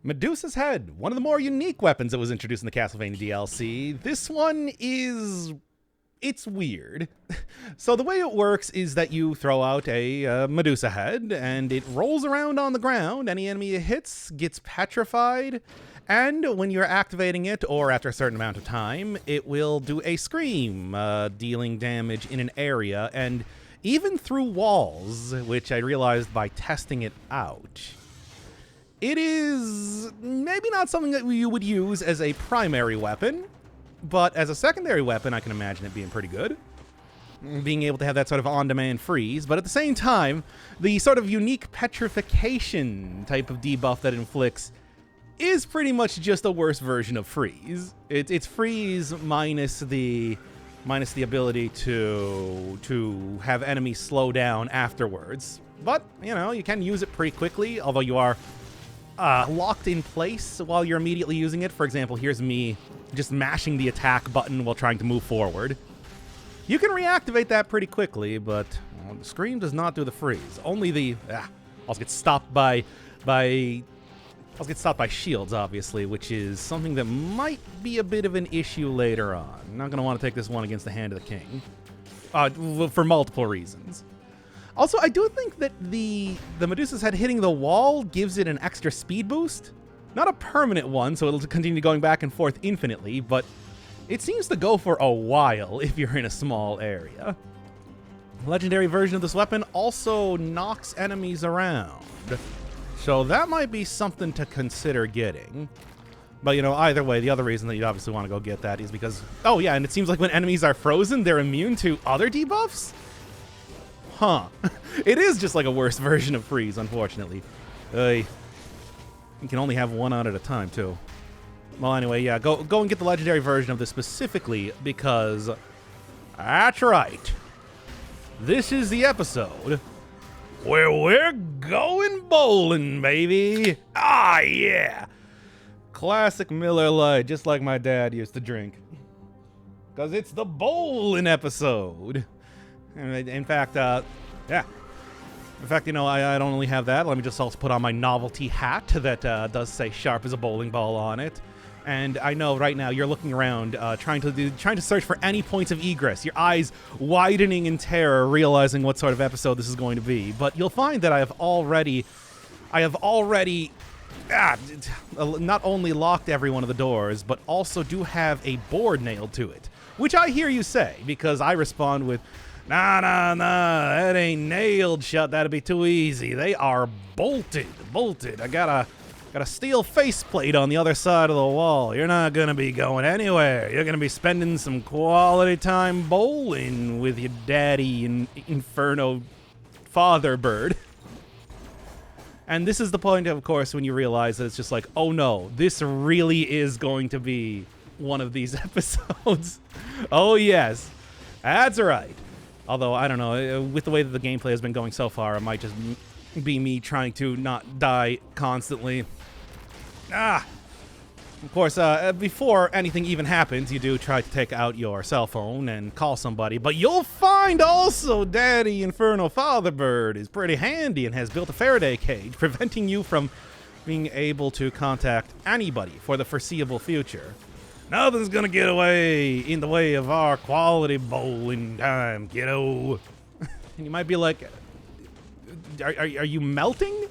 Medusa's Head, one of the more unique weapons that was introduced in the Castlevania DLC. This one is... it's weird. So the way it works is that you throw out a Medusa head, and it rolls around on the ground. Any enemy it hits gets petrified, and when you're activating it, or after a certain amount of time, it will do a scream, dealing damage in an area, and even through walls, which I realized by testing it out. It is maybe not something that you would use as a primary weapon, but as a secondary weapon, I can imagine it being pretty good. Being able to have that sort of on-demand freeze, but at the same time, the sort of unique petrification type of debuff that it inflicts is pretty much just a worse version of freeze. It's freeze minus the ability to have enemies slow down afterwards. But, you know, you can use it pretty quickly, although you are locked in place while you're immediately using it. For example, here's me just mashing the attack button while trying to move forward. You can reactivate that pretty quickly, but the Scream does not do the freeze. Only the... also get stopped by shields, obviously, which is something that might be a bit of an issue later on. I'm not going to want to take this one against the Hand of the King. For multiple reasons. Also, I do think that the Medusa's Head hitting the wall gives it an extra speed boost. Not a permanent one, so it'll continue going back and forth infinitely, but it seems to go for a while if you're in a small area. Legendary version of this weapon also knocks enemies around, so that might be something to consider getting. But, you know, either way, the other reason that you'd obviously want to go get that is because... oh, yeah, and it seems like when enemies are frozen, they're immune to other debuffs? Huh. It is just like a worse version of freeze, unfortunately. You can only have one out at a time, too. Well, anyway, yeah, go and get the legendary version of this specifically because... that's right. This is the episode where we're going bowling, baby. Ah, yeah. Classic Miller Lite, just like my dad used to drink. Because it's the bowling episode. In fact, yeah. In fact, you know, I don't only have that. Let me just also put on my novelty hat that does say sharp as a bowling ball on it. And I know right now you're looking around, trying to search for any points of egress. Your eyes widening in terror, realizing what sort of episode this is going to be. But you'll find that I have already not only locked every one of the doors, but also do have a board nailed to it. Which I hear you say, because I respond with, nah, that ain't nailed shut. That'd be too easy. They are bolted. I got a steel faceplate on the other side of the wall. You're not gonna be going anywhere. You're gonna be spending some quality time bowling with your daddy and Inferno Father Bird. And this is the point, of course, when you realize that it's just like, oh no, this really is going to be one of these episodes. Oh yes, that's right. Although, I don't know, with the way that the gameplay has been going so far, it might just be me trying to not die constantly. Of course, before anything even happens, you do try to take out your cell phone and call somebody, but you'll find also Daddy Inferno Fatherbird is pretty handy and has built a Faraday cage, preventing you from being able to contact anybody for the foreseeable future. Nothing's gonna get away in the way of our quality bowling time, kiddo. And you might be like, are you melting?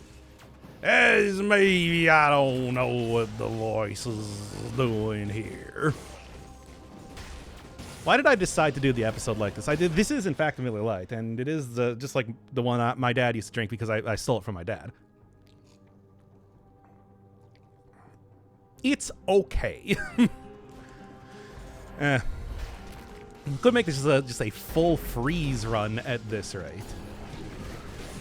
As maybe I don't know what the voice is doing here. Why did I decide to do the episode like this? This is in fact a Miller Lite, and it is just like the one my dad used to drink because I stole it from my dad. It's okay. Could make this just a full freeze run at this rate.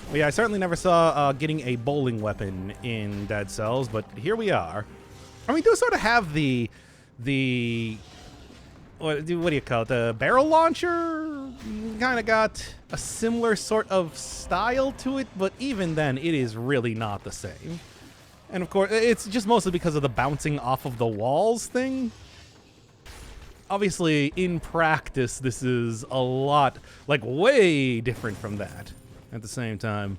Well, yeah, I certainly never saw getting a bowling weapon in Dead Cells, but here we are. And we do sort of have the what do you call it? The barrel launcher kind of got a similar sort of style to it, but even then, it is really not the same. And of course, it's just mostly because of the bouncing off of the walls thing. Obviously, in practice, this is a lot, like, way different from that at the same time.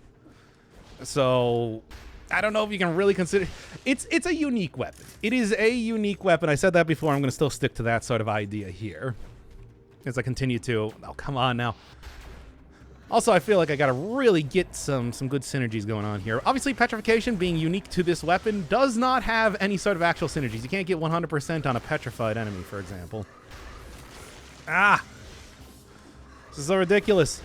So, I don't know if you can really consider... It's a unique weapon. It is a unique weapon. I said that before. I'm going to still stick to that sort of idea here. As I continue to... Oh, come on now. Also, I feel like I got to really get some good synergies going on here. Obviously, Petrification, being unique to this weapon, does not have any sort of actual synergies. You can't get 100% on a petrified enemy, for example. Ah! This is so ridiculous.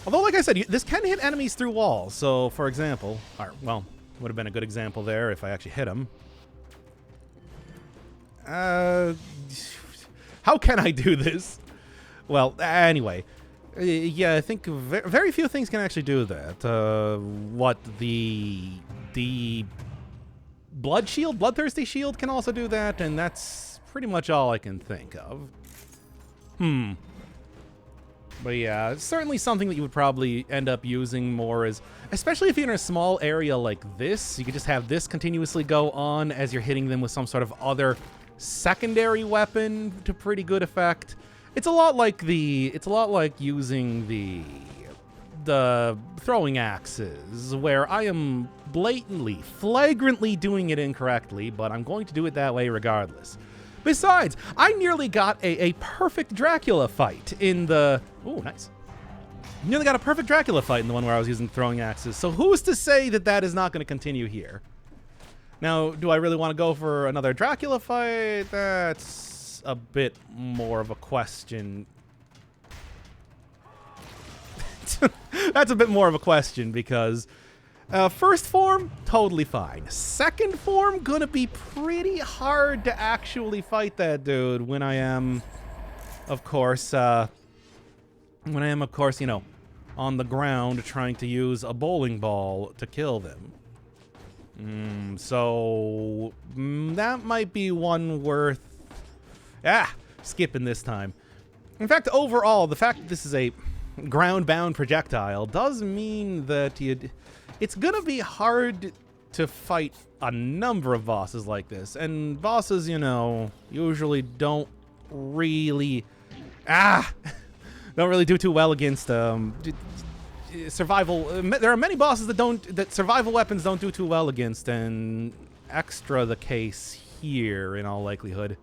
Although, like I said, this can hit enemies through walls. So, for example... well... Would have been a good example there if I actually hit him. How can I do this? Well, anyway. Yeah, I think very few things can actually do that. What, the Blood Shield? Bloodthirsty Shield can also do that, and that's pretty much all I can think of. But yeah, it's certainly something that you would probably end up using more as... Especially if you're in a small area like this, you could just have this continuously go on as you're hitting them with some sort of other secondary weapon to pretty good effect. It's a lot like using the throwing axes, where I am blatantly, flagrantly doing it incorrectly, but I'm going to do it that way regardless. Besides, I nearly got a perfect Dracula fight in the... Ooh, nice. Nearly got a perfect Dracula fight in the one where I was using throwing axes. So who's to say that that is not going to continue here? Now, do I really want to go for another Dracula fight? That's a bit more of a question. That's a bit more of a question because... first form, totally fine. Second form, gonna be pretty hard to actually fight that dude when I am, of course, you know, on the ground trying to use a bowling ball to kill them. So that might be one worth, skipping this time. In fact, overall, the fact that this is a ground-bound projectile does mean that it's gonna be hard to fight a number of bosses like this. And bosses, you know, usually don't really... don't really do too well against survival. There are many bosses that survival weapons don't do too well against, and extra the case here in all likelihood.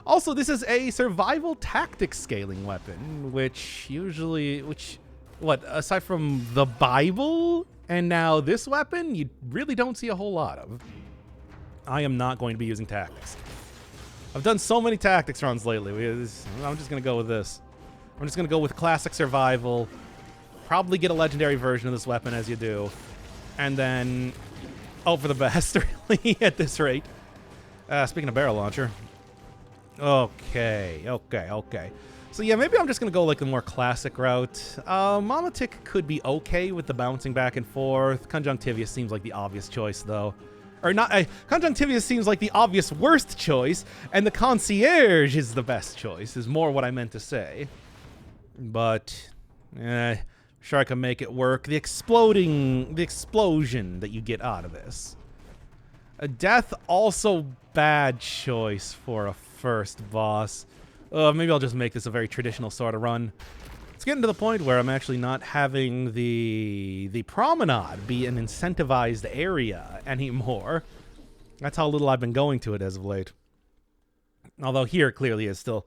Also, this is a survival tactics scaling weapon, which aside from the Bible and now this weapon, you really don't see a whole lot of. I am not going to be using tactics. I've done so many tactics runs lately. I'm just going to go with this. I'm just going to go with classic survival. Probably get a legendary version of this weapon as you do. And then hope for the best, really, at this rate. Speaking of barrel launcher. Okay. So yeah, maybe I'm just going to go like the more classic route. Mama Tick could be okay with the bouncing back and forth. Conjunctivius seems like the obvious choice, though. Or not, Conjunctivius seems like the obvious worst choice, and the Concierge is the best choice, is more what I meant to say. But, sure I can make it work. The explosion that you get out of this. A death, also bad choice for a first boss. Maybe I'll just make this a very traditional sort of run. It's getting to the point where I'm actually not having the promenade be an incentivized area anymore. That's how little I've been going to it as of late. Although here clearly is still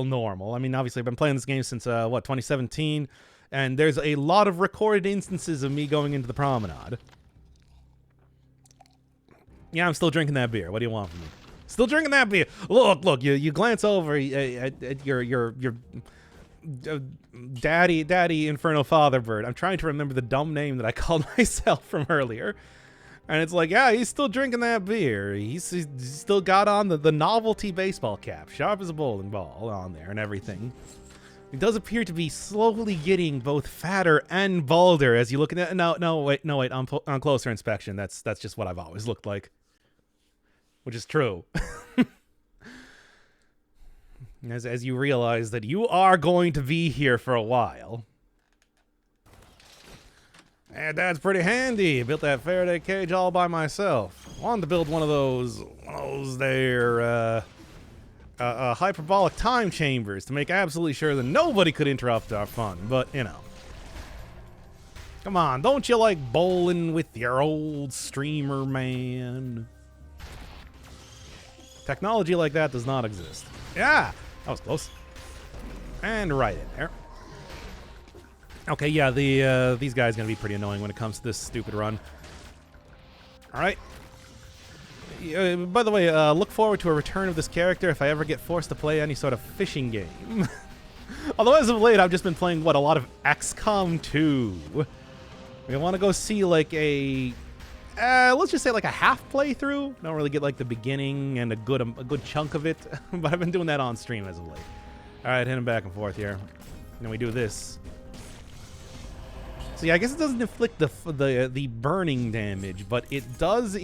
normal. I mean, obviously I've been playing this game since 2017, and there's a lot of recorded instances of me going into the promenade. Yeah, I'm still drinking that beer. What do you want from me? Still drinking that beer. Look, you glance over at your Daddy Inferno Fatherbird. I'm trying to remember the dumb name that I called myself from earlier. And it's like, yeah, he's still drinking that beer. He's still got on the novelty baseball cap, sharp as a bowling ball on there and everything. He does appear to be slowly getting both fatter and balder as you look at it. No, wait. On closer inspection, that's just what I've always looked like. Which is true. As you realize that you are going to be here for a while. And that's pretty handy. Built that Faraday cage all by myself. Wanted to build one of those there hyperbolic time chambers to make absolutely sure that nobody could interrupt our fun. But, you know. Come on, don't you like bowling with your old streamer, man? Technology like that does not exist. Yeah, that was close. And right in there. Okay, yeah, these guys are going to be pretty annoying when it comes to this stupid run. All right. By the way, look forward to a return of this character if I ever get forced to play any sort of fishing game. Although as of late, I've just been playing, what, a lot of XCOM 2. We want to go see, like, let's just say, like, a half playthrough. Don't really get, like, the beginning and a good chunk of it. But I've been doing that on stream as of late. All right, hitting back and forth here. Then we do this. So yeah, I guess it doesn't inflict the burning damage, but it does.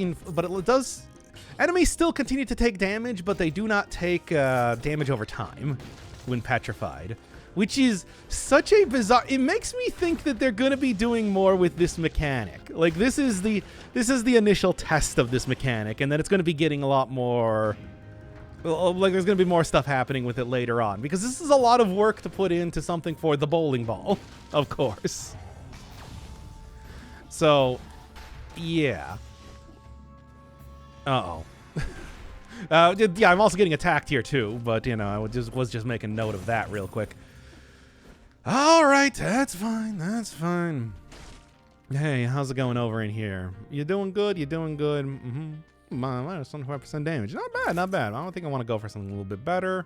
Enemies still continue to take damage, but they do not take damage over time when petrified, which is such a bizarre. It makes me think that they're going to be doing more with this mechanic. Like this is the initial test of this mechanic, and then it's going to be getting a lot more. Like there's going to be more stuff happening with it later on, because this is a lot of work to put into something for the bowling ball, of course. So, yeah. Uh-oh. Yeah, I'm also getting attacked here too, but you know, I was just making note of that real quick. All right, that's fine. That's fine. Hey, how's it going over in here? You doing good? You doing good? Mm-hmm. Minus 25% damage. Not bad, not bad. I don't think I want to go for something a little bit better.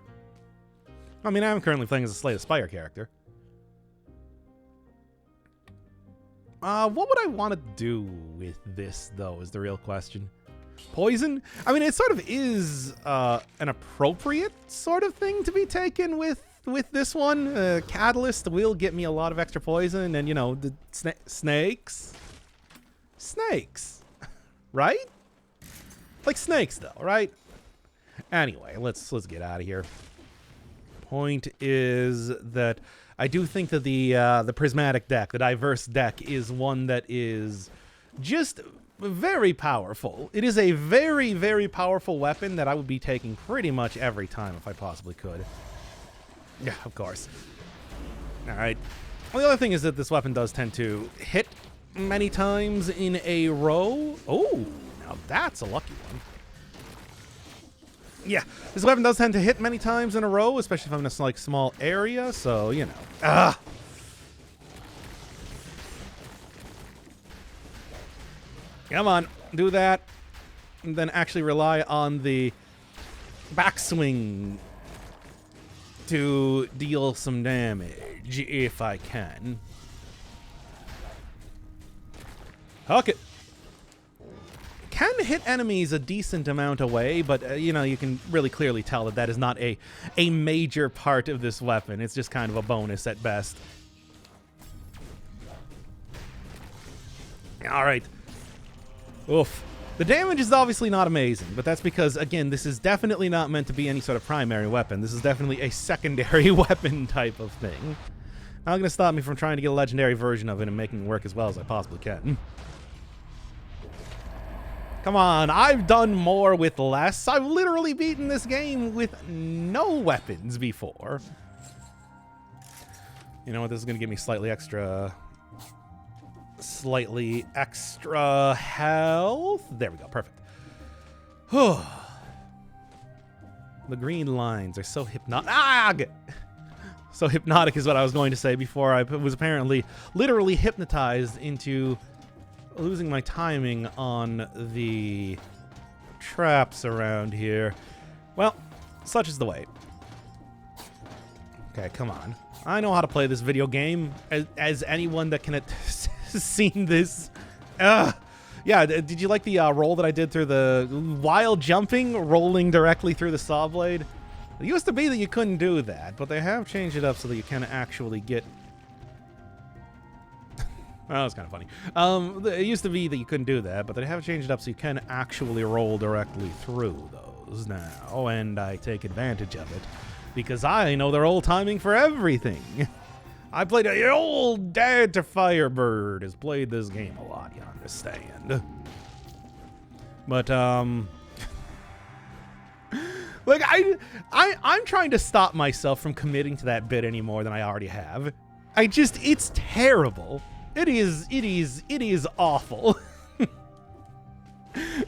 I mean, I'm currently playing as a Slay the Spire character. What would I want to do with this, though, is the real question. Poison? I mean, it sort of is an appropriate sort of thing to be taken with this one. Catalyst will get me a lot of extra poison, and, you know, the snakes. Snakes. Right? Like snakes, though, right? Anyway, let's get out of here. Point is that I do think that the prismatic deck, the diverse deck, is one that is just very powerful. It is a very, very powerful weapon that I would be taking pretty much every time if I possibly could. Yeah, of course. All right. Well, the other thing is that this weapon does tend to hit many times in a row. Oh, now that's a lucky one. Yeah, this weapon does tend to hit many times in a row, especially if I'm in a like small area, so, you know. Ah! Come on, do that. And then actually rely on the backswing to deal some damage, if I can. Huck it. Can hit enemies a decent amount away, but you know, you can really clearly tell that that is not a major part of this weapon. It's just kind of a bonus at best. All right. Oof. The damage is obviously not amazing, but that's because, again, this is definitely not meant to be any sort of primary weapon. This is definitely a secondary weapon type of thing. Not going to stop me from trying to get a legendary version of it and making it work as well as I possibly can. Come on, I've done more with less. I've literally beaten this game with no weapons before. You know what? This is going to give me slightly extra health. There we go. Perfect. The green lines are so hypnotic. So hypnotic is what I was going to say before I was apparently literally hypnotized into losing my timing on the traps around here. Well, such is the way. Okay, come on. I know how to play this video game, as anyone that can have seen this. Yeah, did you like the roll that I did through the while jumping, rolling directly through the saw blade? It used to be that you couldn't do that, but they have changed it up so that you can actually get... Well, that was kind of funny. It used to be that you couldn't do that, but they have changed it up so you can actually roll directly through those now, and I take advantage of it because I know their old timing for everything. I played the old Dad to Firebird has played this game a lot, you understand. But like I'm trying to stop myself from committing to that bit any more than I already have. It's terrible. It is awful.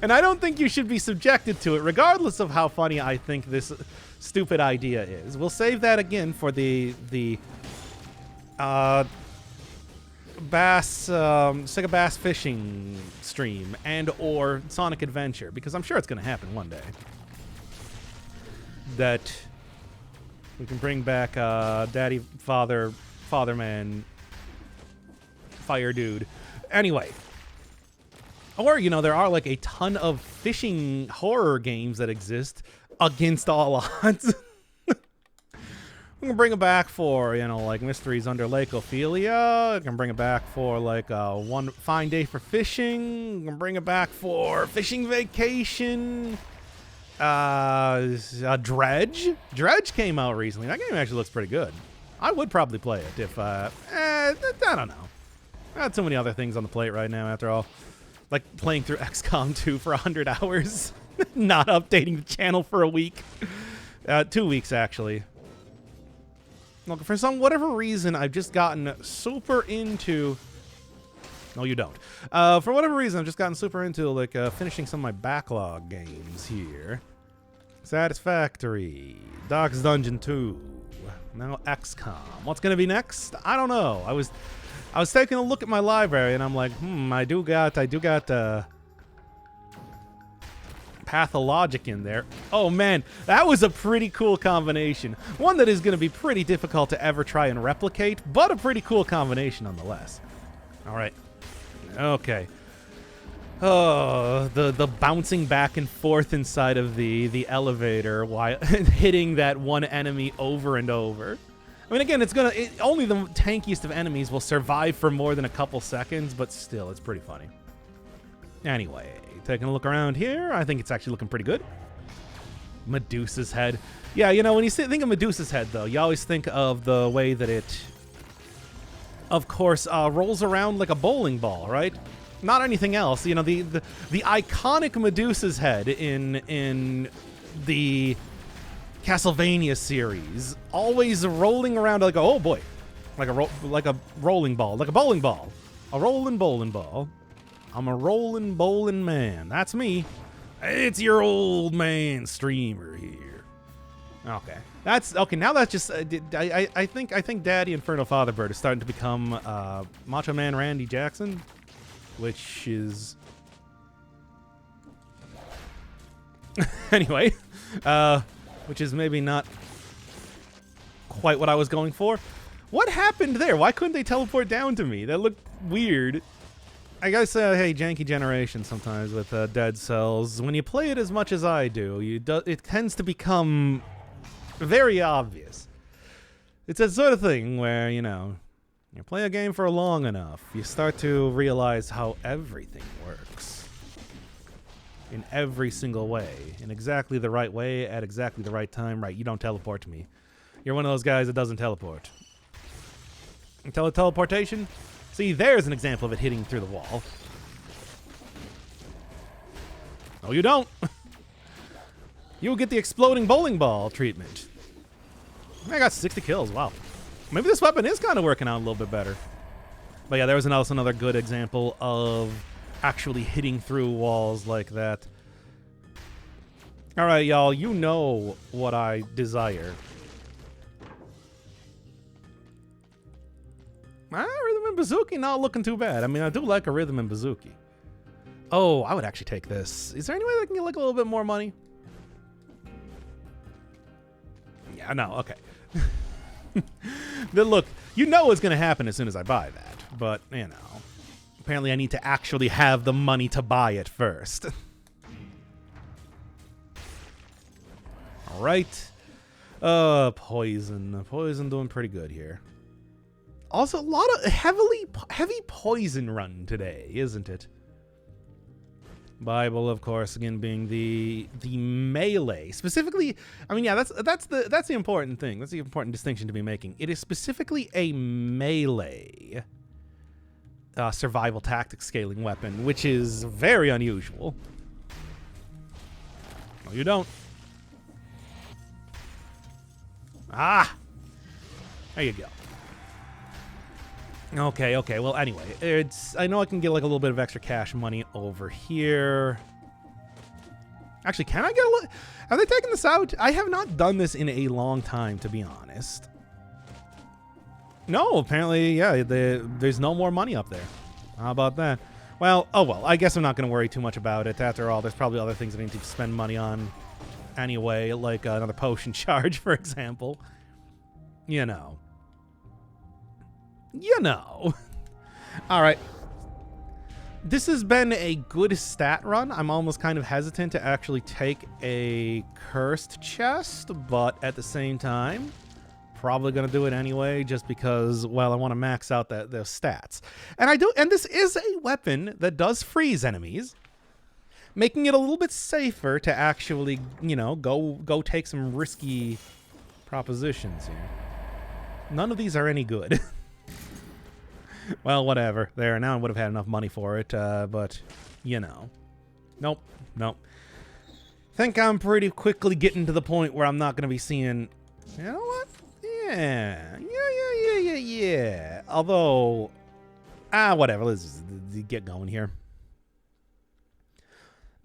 And I don't think you should be subjected to it, regardless of how funny I think this stupid idea is. We'll save that again for the Sega Bass fishing stream and or Sonic Adventure, because I'm sure it's going to happen one day. That we can bring back Daddy, Father Man, Fire Dude. Anyway. Or, you know, there are like a ton of fishing horror games that exist against all odds. We can bring it back for, you know, like Mysteries Under Lake Ophelia. We can bring it back for like One Fine Day for Fishing. We can bring it back for Fishing Vacation. Dredge. Dredge came out recently. That game actually looks pretty good. I would probably play it if, I don't know. I got too many other things on the plate right now after all. Like playing through XCOM 2 for 100 hours. Not updating the channel for a week. 2 weeks, actually. Look, for whatever reason, I've just gotten super into... No, you don't. For whatever reason, I've just gotten super into, like, finishing some of my backlog games here. Satisfactory. Doc's Dungeon 2. Now XCOM. What's going to be next? I don't know. I was taking a look at my library, and I'm like, I do got Pathologic in there. Oh man, that was a pretty cool combination. One that is going to be pretty difficult to ever try and replicate, but a pretty cool combination nonetheless. All right. Okay. Oh, the bouncing back and forth inside of the elevator while hitting that one enemy over and over. I mean, again, only the tankiest of enemies will survive for more than a couple seconds, but still, it's pretty funny. Anyway, taking a look around here, I think it's actually looking pretty good. Medusa's head. Yeah, you know, when you think of Medusa's head, though, you always think of the way that it, of course, rolls around like a bowling ball, right? Not anything else. You know, the iconic Medusa's head in the Castlevania series, always rolling around like, oh boy, like a rolling ball, like a bowling ball, a rolling bowling ball. I'm a rolling bowling man. That's me. It's your old man streamer here. Okay, that's okay. Now that's just I think Daddy Inferno Fatherbird is starting to become Macho Man Randy Jackson, which is anyway. Which is maybe not quite what I was going for. What happened there? Why couldn't they teleport down to me? That looked weird. I gotta say, hey, janky generation sometimes with Dead Cells. When you play it as much as I do, it tends to become very obvious. It's that sort of thing where, you know, you play a game for long enough, you start to realize how everything works. In every single way. In exactly the right way, at exactly the right time. Right, you don't teleport to me. You're one of those guys that doesn't teleport. Teleportation? See, there's an example of it hitting through the wall. No, you don't. You'll get the exploding bowling ball treatment. I got 60 kills, wow. Maybe this weapon is kind of working out a little bit better. But yeah, there was also another good example of actually hitting through walls like that. All right, y'all, you know what I desire. Rhythm and Bazooki not looking too bad. I mean, I do like a Rhythm and Bazooki. Oh, I would actually take this. Is there any way I can get like a little bit more money? Yeah, no, okay. But look, you know what's going to happen as soon as I buy that. But, you know. Apparently I need to actually have the money to buy it first. All right. Poison. Poison doing pretty good here. Also, a lot of heavy poison run today, isn't it? Bible, of course, again being the melee. Specifically, I mean, yeah, that's the important thing. That's the important distinction to be making. It is specifically a melee survival tactics scaling weapon, which is very unusual. No, you don't. Ah! There you go. Okay. Well, anyway, I know I can get like a little bit of extra cash money over here. Actually, can I get a little? Have they taken this out? I have not done this in a long time, to be honest. No, apparently, yeah, there's no more money up there. How about that? Well, oh well, I guess I'm not going to worry too much about it. After all, there's probably other things I need to spend money on anyway, like another potion charge, for example. You know. All right. This has been a good stat run. I'm almost kind of hesitant to actually take a cursed chest, but at the same time, probably going to do it anyway, just because, well, I want to max out the stats. And this is a weapon that does freeze enemies, making it a little bit safer to actually, go take some risky propositions here. None of these are any good. Well, whatever. There, now I would have had enough money for it, but, Nope. Think I'm pretty quickly getting to the point where I'm not going to be seeing... You know what? Yeah. Although... whatever. Let's just get going here.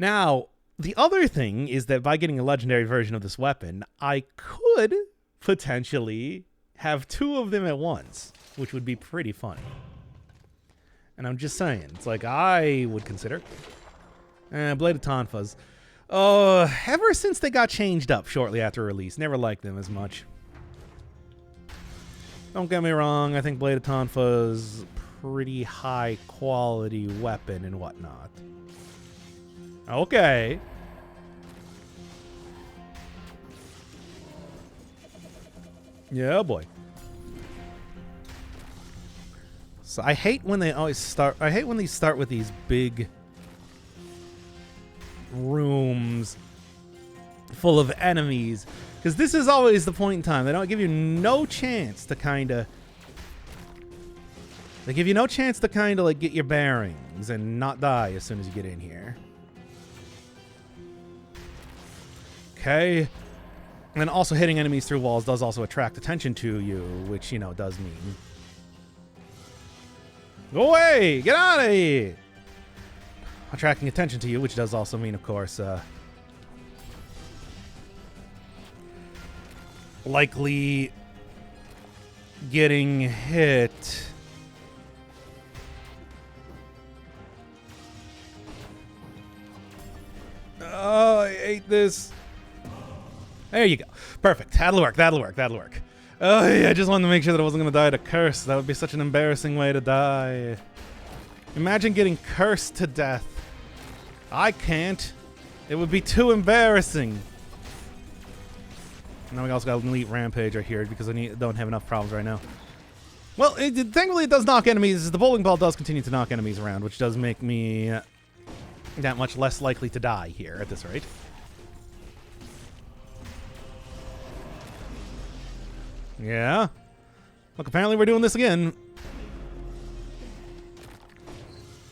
Now, the other thing is that by getting a legendary version of this weapon, I could potentially have two of them at once, which would be pretty funny. And I'm just saying, it's like I would consider. Blade of Tonfas. Ever since they got changed up shortly after release, never liked them as much. Don't get me wrong, I think Blade of Tonfas pretty high quality weapon and whatnot. Okay. Yeah, boy. So I hate when they always start... I hate when they start with these big rooms full of enemies. Because this is always the point in time. They don't give you no chance to kind of... They give you no chance to kind of like get your bearings and not die as soon as you get in here. Okay. And then also hitting enemies through walls does also attract attention to you, which, does mean... Go away! Get out of here! Attracting attention to you, which does also mean, of course, likely getting hit. Oh, I hate this. There you go. Perfect. That'll work. Oh, yeah, I just wanted to make sure that I wasn't going to die to curse. That would be such an embarrassing way to die. Imagine getting cursed to death. I can't. It would be too embarrassing. Now we also got an elite rampager here because I don't have enough problems right now. Well, thankfully it does knock enemies. The bowling ball does continue to knock enemies around, which does make me that much less likely to die here at this rate. Yeah. Look, apparently we're doing this again.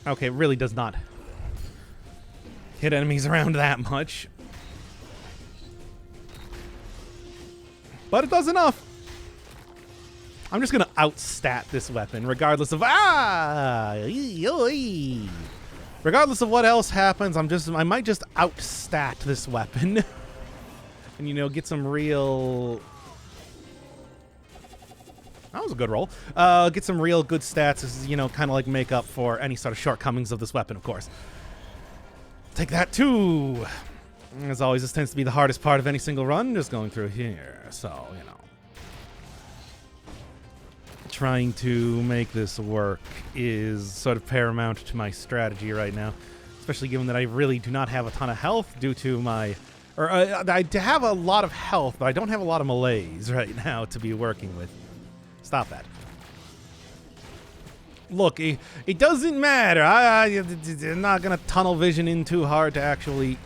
Okay, it really does not hit enemies around that much. But it does enough. I'm just going to outstat this weapon regardless of... Regardless of what else happens, I might just outstat this weapon. And, get some real... That was a good roll. Get some real good stats, kind of like make up for any sort of shortcomings of this weapon, of course. Take that too. As always, this tends to be the hardest part of any single run, just going through here. So, trying to make this work is sort of paramount to my strategy right now, especially given that I really do not have a ton of health due to my... I have a lot of health, but I don't have a lot of melees right now to be working with. Stop that. Look, it doesn't matter. I'm not going to tunnel vision in too hard to actually...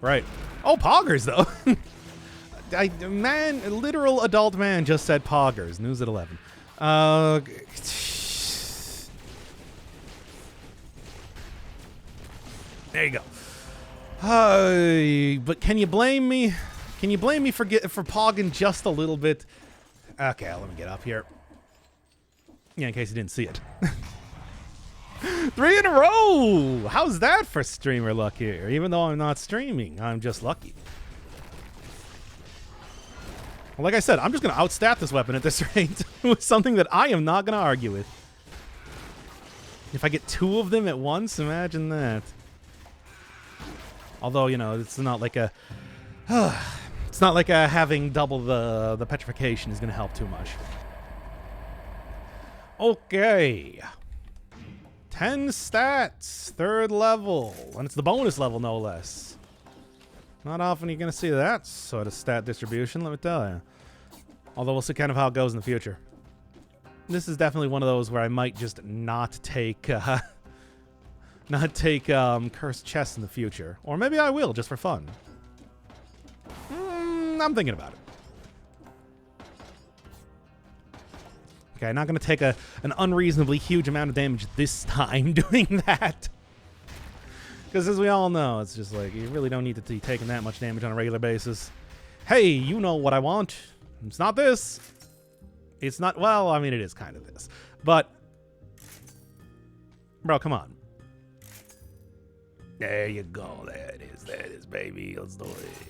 Right. Oh, poggers, though. A literal adult man just said poggers. News at 11. There you go. But can you blame me? Can you blame me for pogging just a little bit? Okay, let me get up here. Yeah, in case you didn't see it. 3 in a row! How's that for streamer luck here? Even though I'm not streaming, I'm just lucky. Well, like I said, I'm just going to outstat this weapon at this rate with something that I am not going to argue with. If I get 2 of them at once, imagine that. Although, you know, it's not like a... it's not like having double the petrification is going to help too much. Okay. 10 stats, 3rd level, and it's the bonus level, no less. Not often you're going to see that sort of stat distribution, let me tell you. Although we'll see kind of how it goes in the future. This is definitely one of those where I might just not take Cursed Chest in the future. Or maybe I will, just for fun. I'm thinking about it. Okay, not going to take an unreasonably huge amount of damage this time doing that. Because as we all know, it's just like, you really don't need to be taking that much damage on a regular basis. Hey, you know what I want. It's not this. It's not, well, I mean, it is kind of this. But, bro, come on. There you go. There it is, baby. Let's do it.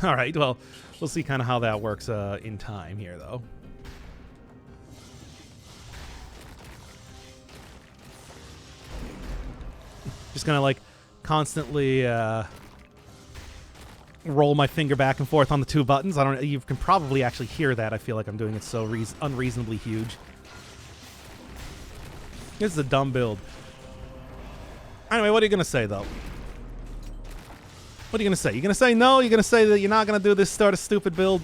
All right, well, we'll see kind of how that works in time here, though. Just gonna, like, constantly roll my finger back and forth on the 2 buttons. I don't. You can probably actually hear that. I feel like I'm doing it so unreasonably huge. This is a dumb build. Anyway, what are you gonna say, though? What are you going to say? You going to say no? You're going to say that you're not going to do this sort of stupid build?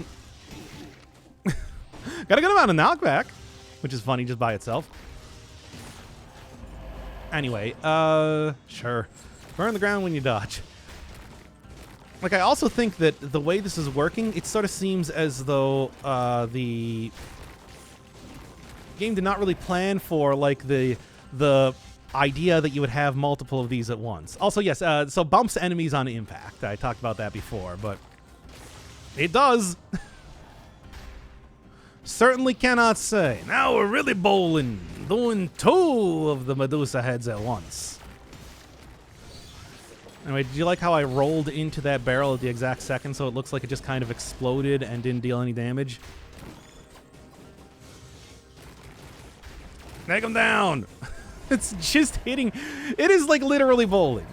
Got a good amount of knockback, which is funny just by itself. Anyway, sure. Burn the ground when you dodge. Like, I also think that the way this is working, it sort of seems as though the game did not really plan for, like, the idea that you would have multiple of these at once. Also, yes, so bumps enemies on impact. I talked about that before, but it does. Certainly cannot say. Now we're really bowling, doing 2 of the Medusa heads at once. Anyway, did you like how I rolled into that barrel at the exact second so it looks like it just kind of exploded and didn't deal any damage? Take him down! It's just hitting. It is like literally bowling.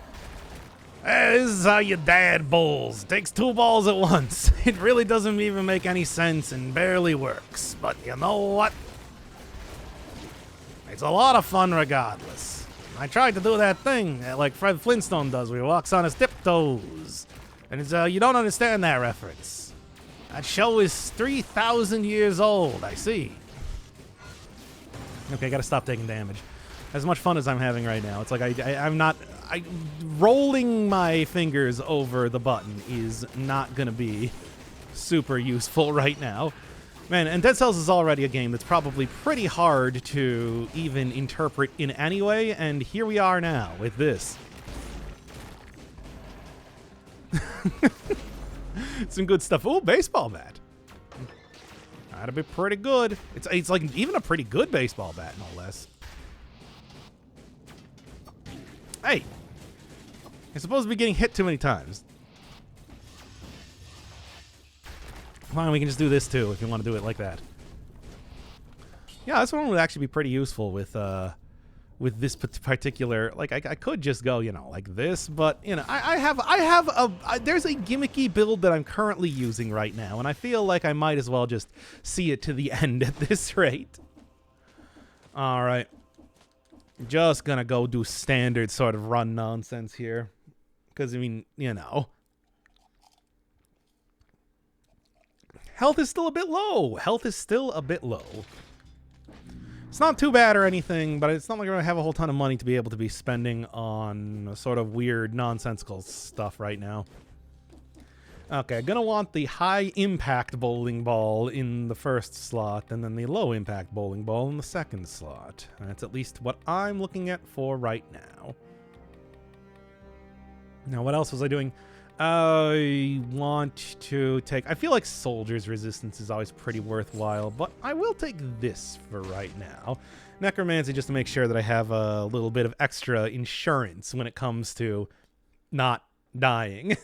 Hey, this is how your dad bowls. Takes 2 balls at once. It really doesn't even make any sense and barely works. But you know what? It's a lot of fun regardless. I tried to do that thing like Fred Flintstone does where he walks on his tiptoes. And it's, you don't understand that reference. That show is 3,000 years old, I see. Okay, gotta stop taking damage. As much fun as I'm having right now, it's like I'm not... rolling my fingers over the button is not going to be super useful right now. Man, and Dead Cells is already a game that's probably pretty hard to even interpret in any way, and here we are now with this. Some good stuff. Ooh, baseball bat. That'd be pretty good. It's like even a pretty good baseball bat, no less. Hey, you're supposed to be getting hit too many times. Fine, we can just do this too if you want to do it like that. Yeah, this one would actually be pretty useful with this particular. Like, I could just go, you know, like this, but you know, there's a gimmicky build that I'm currently using right now, and I feel like I might as well just see it to the end at this rate. All right. Just gonna go do standard sort of run nonsense here. Because, I mean, you know. Health is still a bit low. It's not too bad or anything, but it's not like we're gonna have a whole ton of money to be able to be spending on sort of weird, nonsensical stuff right now. Okay, gonna want the high impact bowling ball in the first slot, and then the low impact bowling ball in the second slot. And that's at least what I'm looking at for right now. Now, what else was I doing? I want to take... I feel like Soldier's Resistance is always pretty worthwhile, but I will take this for right now. Necromancy, just to make sure that I have a little bit of extra insurance when it comes to not dying.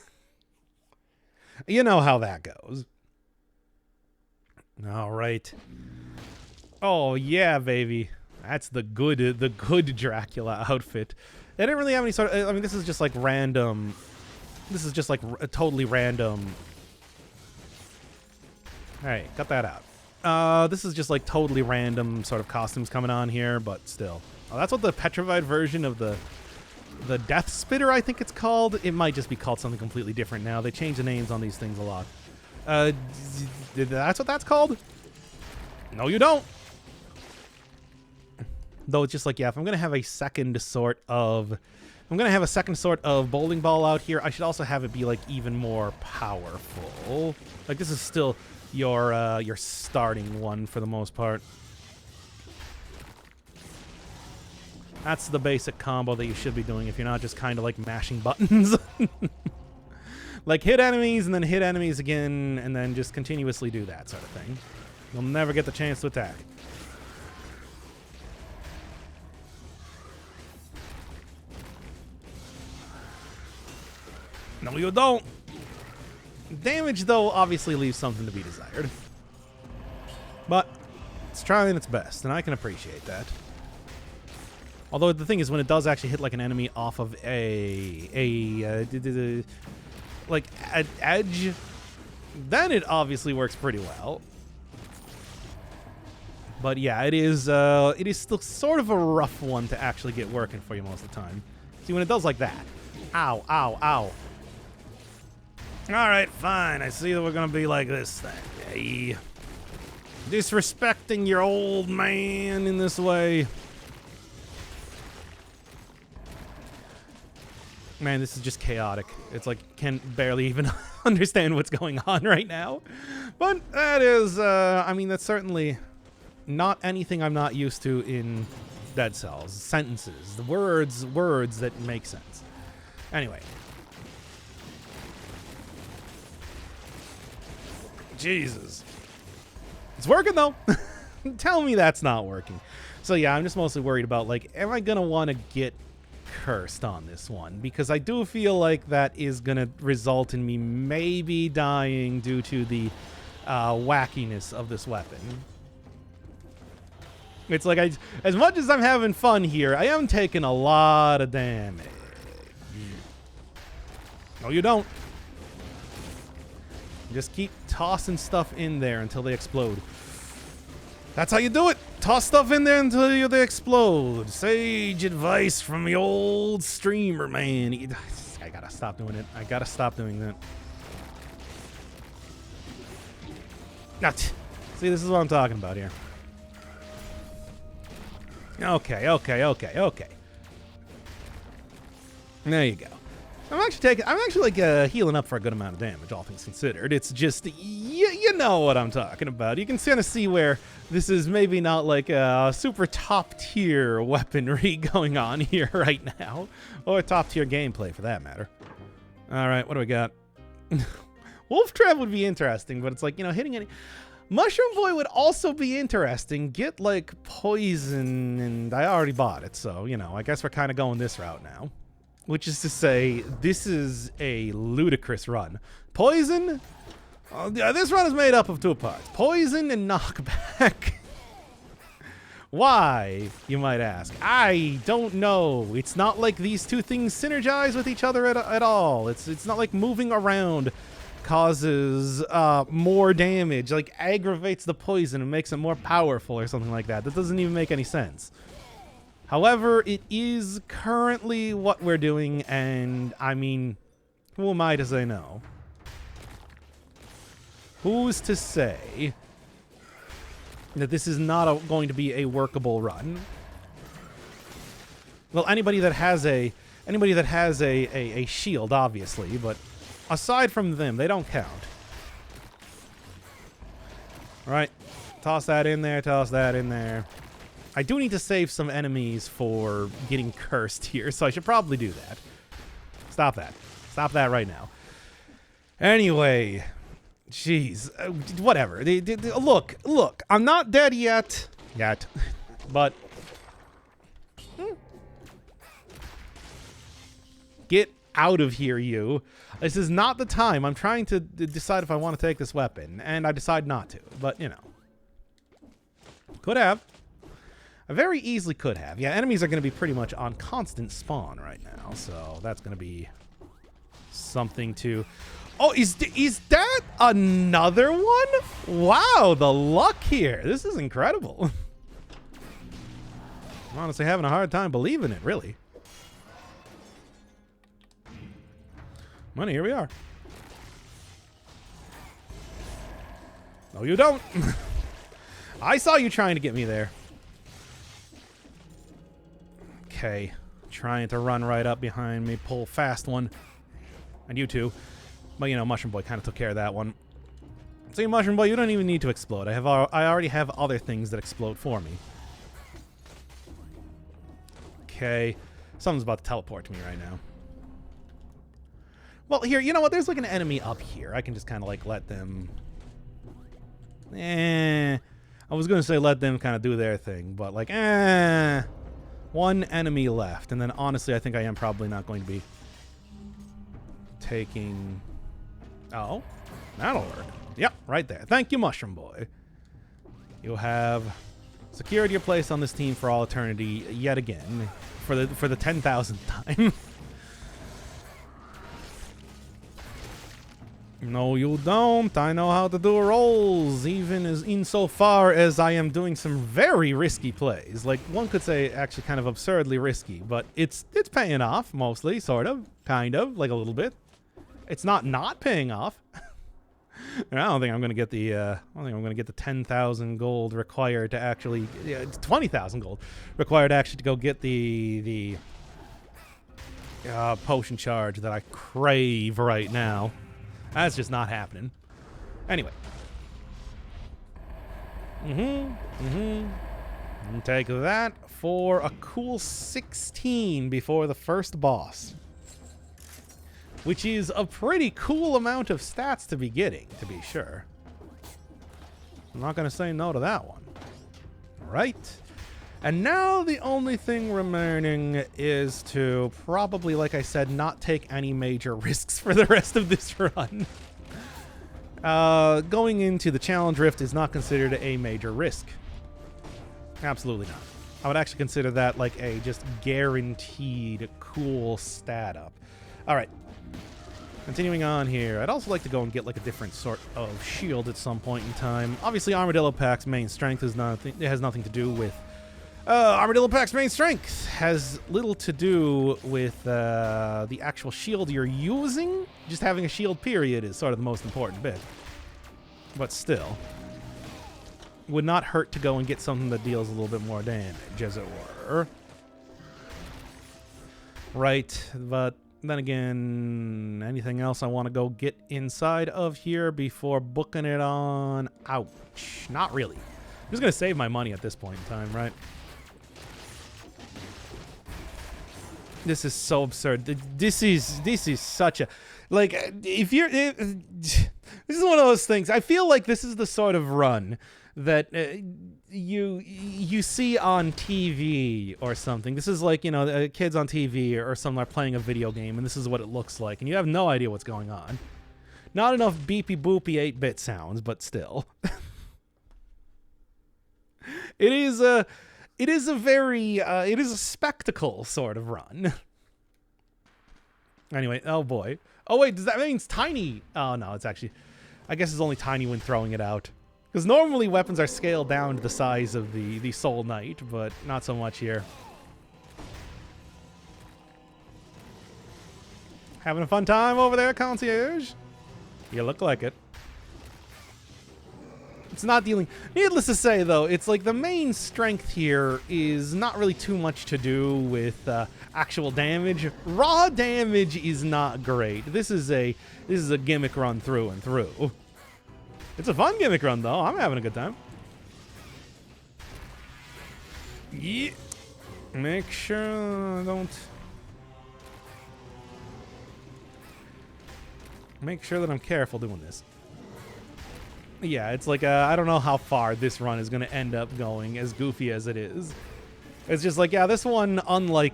You know how that goes. All right. Oh, yeah, baby. That's the good Dracula outfit. They didn't really have any sort of... I mean, this is just like random... This is just like a totally random... Alright, cut that out. This is just like totally random sort of costumes coming on here, but still. Oh, that's what the petrified version of the Death Spitter, I think it's called. It might just be called something completely different now. They change the names on these things a lot. That's what that's called? No, you don't. Though it's just like, yeah, if I'm going to have a second sort of... I'm going to have a second sort of bowling ball out here, I should also have it be, like, even more powerful. Like, this is still your starting one for the most part. That's the basic combo that you should be doing if you're not just kind of, like, mashing buttons. Like, hit enemies and then hit enemies again and then just continuously do that sort of thing. You'll never get the chance to attack. No, you don't. Damage, though, obviously leaves something to be desired. But it's trying its best, and I can appreciate that. Although the thing is, when it does actually hit like an enemy off of like an edge, then it obviously works pretty well. But yeah, it is still sort of a rough one to actually get working for you most of the time. See, when it does like that, ow, ow, ow. All right, fine. I see that we're gonna be like this then. Hey. Disrespecting your old man in this way. Man, this is just chaotic. It's like, can barely even understand what's going on right now. But that is, I mean, that's certainly not anything I'm not used to in Dead Cells. Sentences, the words that make sense. Anyway. Jesus. It's working, though. Tell me that's not working. So, yeah, I'm just mostly worried about, like, am I going to want to get cursed on this one? Because I do feel like that is going to result in me maybe dying due to the wackiness of this weapon. It's like, as much as I'm having fun here, I am taking a lot of damage. No, you don't. Just keep tossing stuff in there until they explode. That's how you do it. Toss stuff in there until they explode. Sage advice from the old streamer, man. I gotta stop doing it. I gotta stop doing that. See, this is what I'm talking about here. Okay. There you go. I'm actually like healing up for a good amount of damage, all things considered. It's just, you know what I'm talking about. You can kind of see where this is maybe not like a super top tier weaponry going on here right now, or top tier gameplay for that matter. All right, what do we got? Wolf Trap would be interesting, but it's like, you know, hitting any... Mushroom Boy would also be interesting. Get like poison, and I already bought it, so, you know, I guess we're kind of going this route now. Which is to say, this is a ludicrous run. Poison? This run is made up of two parts. Poison and knockback. Why, you might ask? I don't know. It's not like these two things synergize with each other at all. It's not like moving around causes more damage, like aggravates the poison and makes it more powerful or something like that. That doesn't even make any sense. However, it is currently what we're doing, and I mean, who am I to say no? Who's to say that this is not going to be a workable run? Well, anybody that has a shield, obviously, but aside from them, they don't count. All right, toss that in there, toss that in there. I do need to save some enemies for getting cursed here, so I should probably do that. Stop that. Stop that right now. Anyway, jeez, whatever. Look, I'm not dead yet, but get out of here, you. This is not the time. I'm trying to decide if I want to take this weapon, and I decide not to, but, you know. Could have. I very easily could have. Yeah, enemies are going to be pretty much on constant spawn right now, so that's going to be something to... Oh, is that another one? Wow, the luck here. This is incredible. I'm honestly having a hard time believing it, really. Well, here we are. No, you don't. I saw you trying to get me there. Okay. Trying to run right up behind me, pull fast one. And you too. But, you know, Mushroom Boy kind of took care of that one. See, Mushroom Boy, you don't even need to explode. I already have other things that explode for me. Okay. Something's about to teleport to me right now. Well, here, you know what? There's like an enemy up here. I can just kind of like let them... I was going to say let them kind of do their thing, but like, one enemy left. And then honestly, I think I am probably not going to be taking... Oh, that'll work. Yep, right there. Thank you, Mushroom Boy. You have secured your place on this team for all eternity yet again for the 10,000th time. No, you don't. I know how to do rolls, even as insofar as I am doing some very risky plays. Like, one could say actually kind of absurdly risky, but it's paying off mostly, sort of, kind of, like a little bit. It's not paying off. I don't think I'm going to get the I don't think I'm going to get the 10,000 gold required to actually 20,000 gold required actually to go get the potion charge that I crave right now. That's just not happening. Anyway. Take that for a cool 16 before the first boss. Which is a pretty cool amount of stats to be getting, to be sure. I'm not going to say no to that one. Right. And now the only thing remaining is to probably, like I said, not take any major risks for the rest of this run. Going into the Challenge Rift is not considered a major risk. Absolutely not. I would actually consider that like a just guaranteed cool stat up. All right. Continuing on here, I'd also like to go and get like a different sort of shield at some point in time. Obviously, Armadillo Pack's main strength is nothing. It has nothing to do with... Armadillo Pack's main strength has little to do with the actual shield you're using. Just having a shield, period, is sort of the most important bit. But still, would not hurt to go and get something that deals a little bit more damage, as it were. Right, but then again, anything else I want to go get inside of here before booking it on? Ouch. Not really. I'm just going to save my money at this point in time, right? This is so absurd. This is such a... Like, if you're... this is one of those things. I feel like this is the sort of run that you see on TV or something. This is like, you know, kids on TV or something are playing a video game, and this is what it looks like, and you have no idea what's going on. Not enough beepy boopy 8-bit sounds, but still. It is a very, it is a spectacle sort of run. Anyway, oh boy. Oh wait, does that mean it's tiny? Oh no, it's actually, I guess it's only tiny when throwing it out. Because normally weapons are scaled down to the size of the Soul Knight, but not so much here. Having a fun time over there, Concierge? You look like it. It's not dealing... Needless to say, though, it's like the main strength here is not really too much to do with actual damage. Raw damage is not great. This is a gimmick run through and through. It's a fun gimmick run, though. I'm having a good time. Yeah. Make sure I don't... Make sure that I'm careful doing this. Yeah, it's like, I don't know how far this run is going to end up going, as goofy as it is. It's just like, yeah, this one, unlike...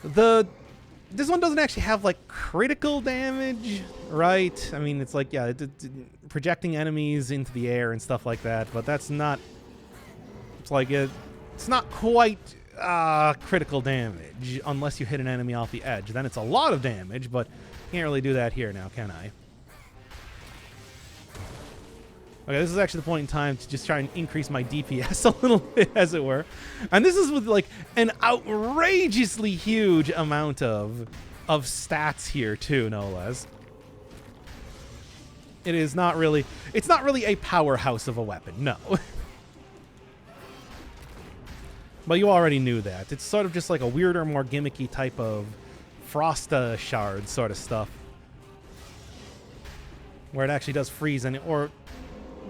This one doesn't actually have, like, critical damage, right? I mean, it's like, yeah, projecting enemies into the air and stuff like that, but that's not... It's like, it's not quite critical damage, unless you hit an enemy off the edge. Then it's a lot of damage, but can't really do that here now, can I? Okay, this is actually the point in time to just try and increase my DPS a little bit, as it were. And this is with, like, an outrageously huge amount of stats here, too, no less. It's not really a powerhouse of a weapon, no. But you already knew that. It's sort of just like a weirder, more gimmicky type of frost shard sort of stuff. Where it actually does freeze, or...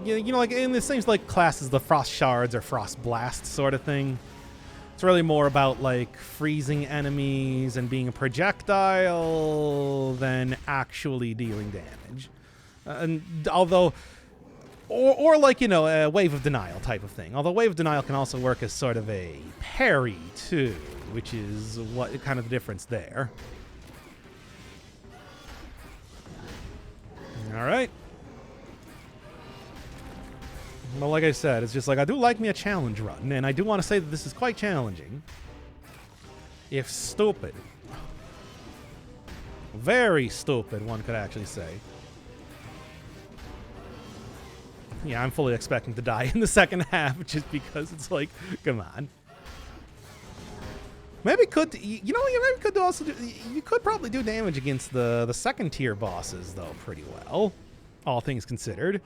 You know, like in the same like class as the frost shards or frost blast sort of thing. It's really more about like freezing enemies and being a projectile than actually dealing damage. And although, or like, you know, a wave of denial type of thing. Although wave of denial can also work as sort of a parry too, which is what kind of the difference there. All right. Well, like I said, it's just like I do like me a challenge run, and I do want to say that this is quite challenging. If stupid. Very stupid, one could actually say. Yeah, I'm fully expecting to die in the second half, just because it's like, come on. Maybe could, you know, you maybe could also do, you could probably do damage against the second tier bosses, though, pretty well. All things considered.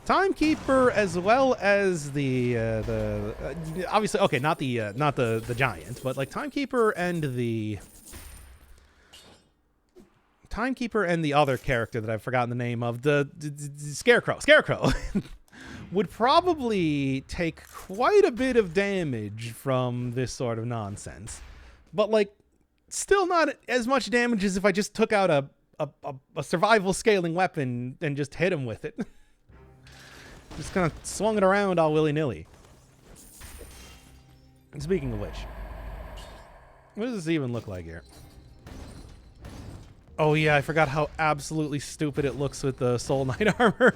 Timekeeper, as well as the obviously, okay, not the giant, but like Timekeeper and the other character that I've forgotten the name of, the Scarecrow would probably take quite a bit of damage from this sort of nonsense, but like still not as much damage as if I just took out a survival scaling weapon and just hit him with it. Just kind of swung it around all willy-nilly. And speaking of which, what does this even look like here? Oh yeah, I forgot how absolutely stupid it looks with the Soul Knight armor.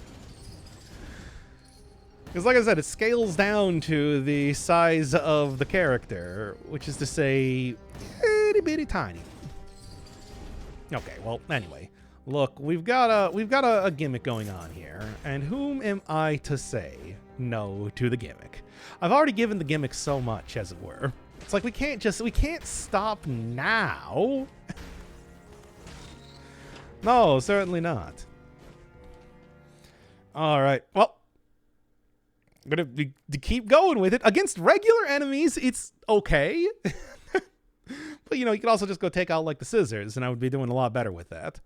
Because like I said, it scales down to the size of the character, which is to say, itty bitty tiny. Okay, well, anyway. Look, we've got a gimmick going on here, and whom am I to say no to the gimmick? I've already given the gimmick so much, as it were. It's like we can't stop now. No, certainly not. All right, well, I'm gonna keep going with it. Against regular enemies, it's okay. But, you know, you could also just go take out, like, the scissors, and I would be doing a lot better with that.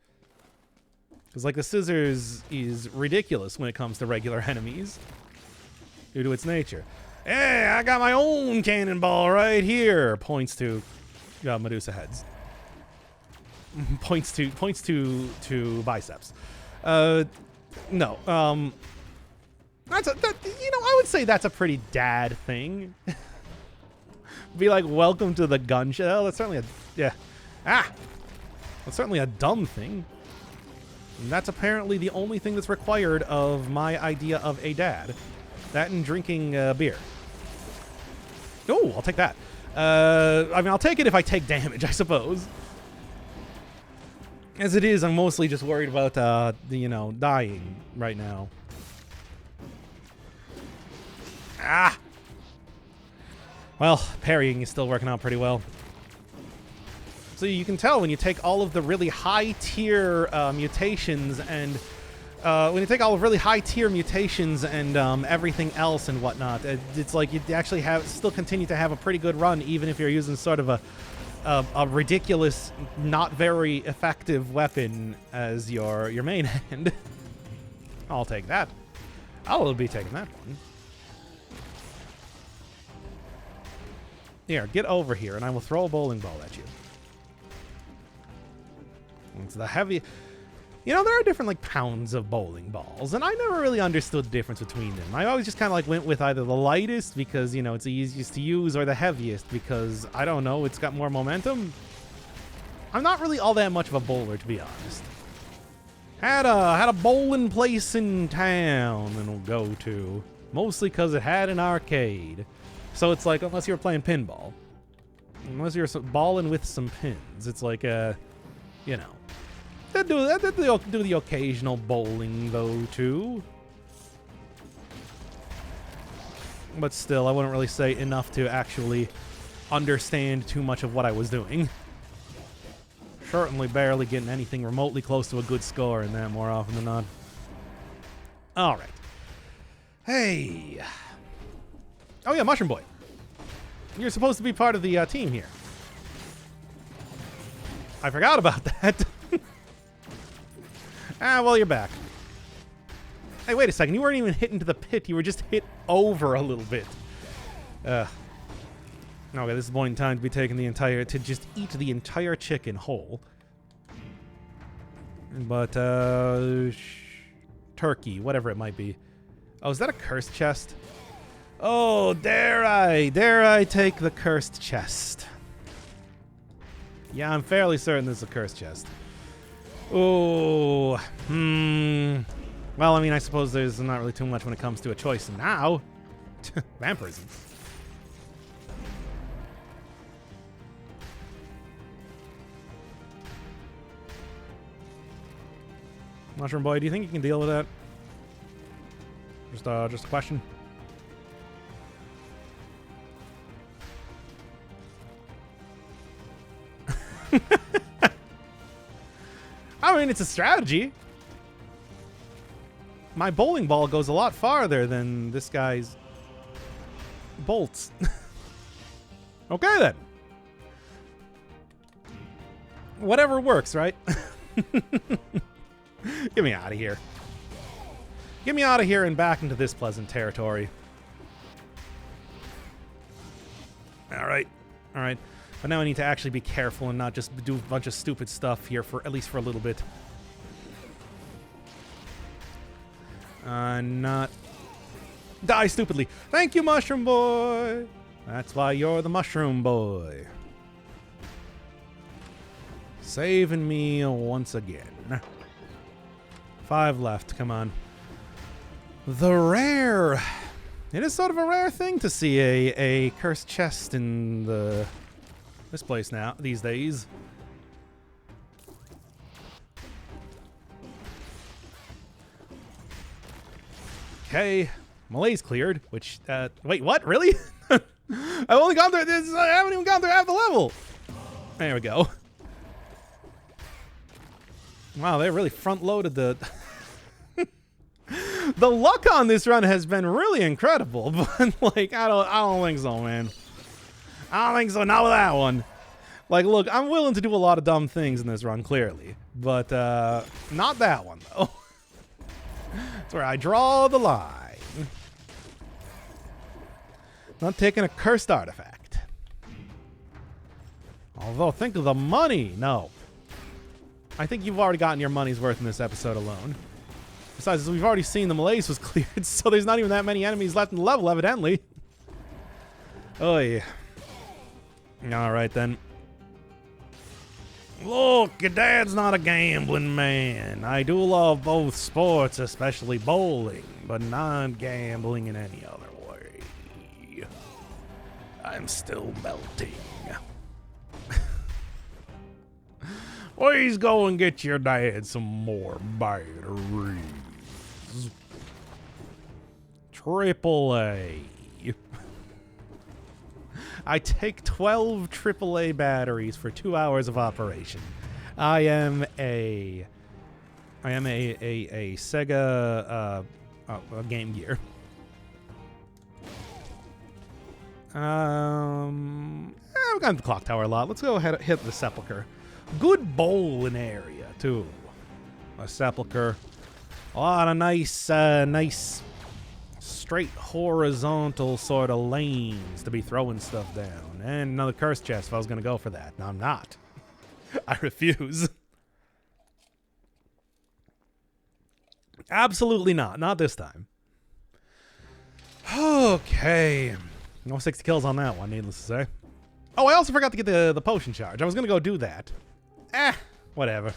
Because, like, the scissors is ridiculous when it comes to regular enemies due to its nature. Hey, I got my own cannonball right here. Points to Medusa heads. points to biceps. No. That's you know, I would say that's a pretty dad thing. Be like, welcome to the gun show. Oh, that's certainly that's certainly a dumb thing. And that's apparently the only thing that's required of my idea of a dad. That and drinking beer. Oh, I'll take that. I mean, I'll take it if I take damage, I suppose. As it is, I'm mostly just worried about, you know, dying right now. Ah! Well, parrying is still working out pretty well. So you can tell when you take all of the really high-tier mutations and everything else and whatnot, it's like you actually still continue to have a pretty good run, even if you're using sort of a ridiculous, not very effective weapon as your main hand. I'll take that. I'll be taking that one. Here, get over here, and I will throw a bowling ball at you. It's the heavy... You know, there are different, like, pounds of bowling balls, and I never really understood the difference between them. I always just kind of, like, went with either the lightest because, you know, it's the easiest to use, or the heaviest because, I don't know, it's got more momentum. I'm not really all that much of a bowler, to be honest. Had a bowling place in town and we'll go to, mostly because it had an arcade. So it's like, unless you were playing pinball, unless you're balling with some pins, it's like, you know. They do the occasional bowling, though, too. But still, I wouldn't really say enough to actually understand too much of what I was doing. Certainly barely getting anything remotely close to a good score in that more often than not. All right. Hey. Oh, yeah, Mushroom Boy. You're supposed to be part of the team here. I forgot about that. Well, you're back. Hey, wait a second. You weren't even hit into the pit. You were just hit over a little bit. Okay, this is the point in time to be taking to just eat the entire chicken whole. But, turkey, whatever it might be. Oh, is that a cursed chest? Oh, dare I take the cursed chest. Yeah, I'm fairly certain this is a cursed chest. Oh, well, I mean, I suppose there's not really too much when it comes to a choice now. Vampirism. Mushroom Boy, do you think you can deal with that? Just a question. I mean, it's a strategy. My bowling ball goes a lot farther than this guy's bolts. Okay, then. Whatever works, right? Get me out of here. Get me out of here and back into this pleasant territory. All right. All right. But now I need to actually be careful and not just do a bunch of stupid stuff here for at least for a little bit. Not die stupidly. Thank you, Mushroom Boy. That's why you're the Mushroom Boy. Saving me once again. 5 left. Come on. The rare. It is sort of a rare thing to see a cursed chest in this place now these days. Okay, Malay's cleared. Which wait, what? Really? I've only gone through this. I haven't even gone through half the level. There we go. Wow, they really front-loaded the. The luck on this run has been really incredible, but like I don't think so, man. I don't think so. Not with that one. Like, look, I'm willing to do a lot of dumb things in this run, clearly, but not that one though. That's where I draw the line. Not taking a cursed artifact. Although, think of the money. No. I think you've already gotten your money's worth in this episode alone. Besides, we've already seen the Malaise was cleared, so there's not even that many enemies left in the level, evidently. Oh, yeah. Alright, then. Look, your dad's not a gambling man. I do love both sports, especially bowling, but not gambling in any other way. I'm still melting. Please go and get your dad some more batteries. AAA. I take 12 AAA batteries for 2 hours of operation. I am a Sega Game Gear. We've gone to the clock tower a lot. Let's go ahead and hit the sepulcher. Good bowling area too. A sepulcher. A lot of nice straight horizontal sort of lanes to be throwing stuff down. And another curse chest if I was going to go for that. No, I'm not. I refuse. Absolutely not. Not this time. Okay. No 60 kills on that one, needless to say. Oh, I also forgot to get the potion charge. I was going to go do that. Whatever.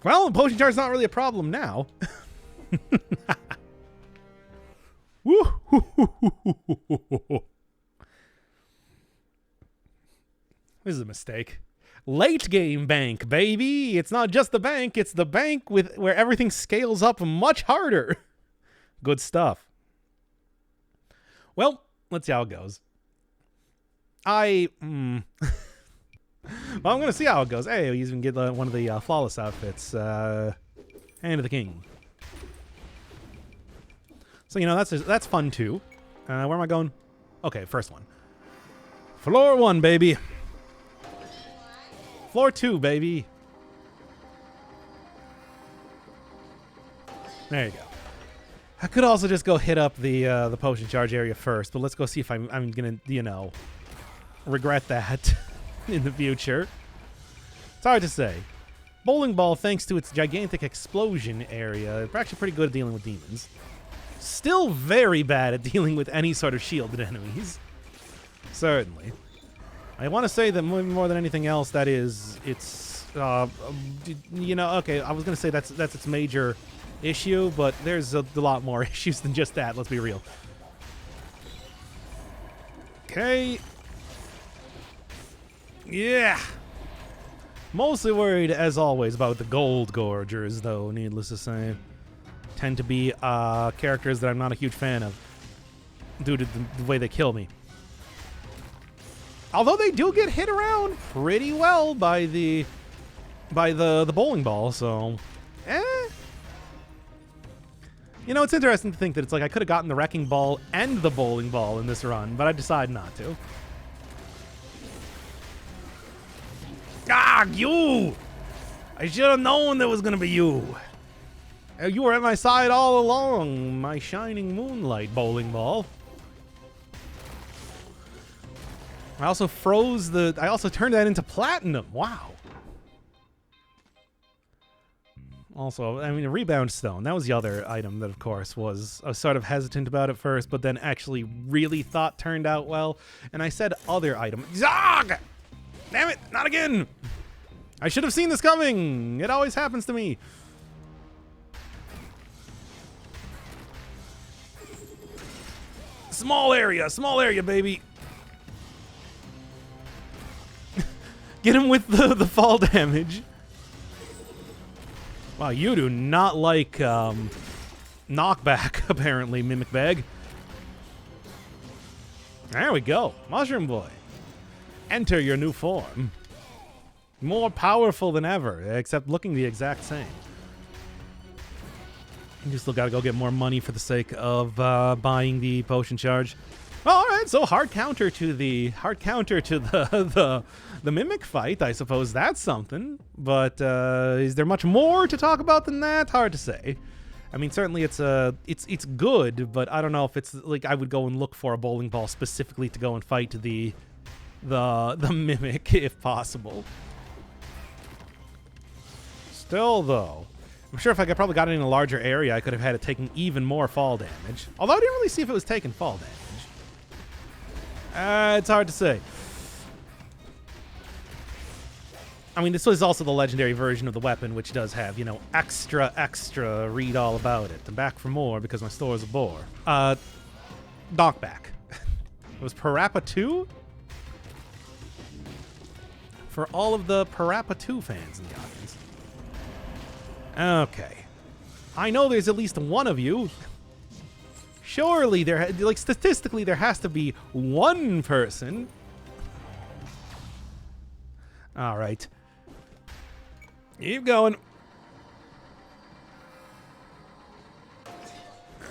Well, the potion charge is not really a problem now. Woo! This is a mistake. Late game bank, baby. It's not just the bank, it's the bank with where everything scales up much harder. Good stuff. Well, let's see how it goes. Well, I'm going to see how it goes. Hey, you even get one of the flawless outfits. Hand of the King. So, you know, that's fun, too. Where am I going? Okay, first one. Floor 1, baby. Floor 2, baby. There you go. I could also just go hit up the potion charge area first, but let's go see if I'm going to, you know, regret that in the future. It's hard to say. Bowling ball, thanks to its gigantic explosion area, it's actually pretty good at dealing with demons. Still very bad at dealing with any sort of shielded enemies. Certainly. I want to say that more than anything else, that is, it's, you know, okay, I was going to say that's its major issue, but there's a lot more issues than just that, let's be real. Okay. Yeah. Mostly worried, as always, about the Gold Gorgers, though, needless to say. Tend to be characters that I'm not a huge fan of due to the way they kill me. Although they do get hit around pretty well by the bowling ball, so you know, it's interesting to think that it's like I could have gotten the wrecking ball and the bowling ball in this run, but I decided not to. Ah, you! I should have known there was gonna be you. You were at my side all along, my shining moonlight bowling ball. I also I also turned that into platinum. Wow. Also, I mean, a rebound stone. That was the other item that, of course, I was sort of hesitant about at first, but then actually really thought turned out well. And I said other item. Zog! Damn it, not again. I should have seen this coming. It always happens to me. Small area, baby. Get him with the fall damage. Wow, you do not like knockback, apparently, Mimic Bag. There we go. Mushroom Boy. Enter your new form. More powerful than ever, except looking the exact same. You still gotta go get more money for the sake of buying the potion charge. All right, so hard counter to the mimic fight. I suppose that's something. But is there much more to talk about than that? Hard to say. I mean, certainly it's good, but I don't know if it's like I would go and look for a bowling ball specifically to go and fight the mimic if possible. Still, though, I'm sure if I probably got it in a larger area, I could have had it taking even more fall damage. Although I didn't really see if it was taking fall damage. It's hard to say. I mean, this was also the legendary version of the weapon, which does have, you know, extra, read all about it. I'm back for more because my store is a bore. Knockback. It was Parappa 2? For all of the Parappa 2 fans in the audience. Okay. I know there's at least one of you. Surely, statistically, there has to be one person. All right. Keep going.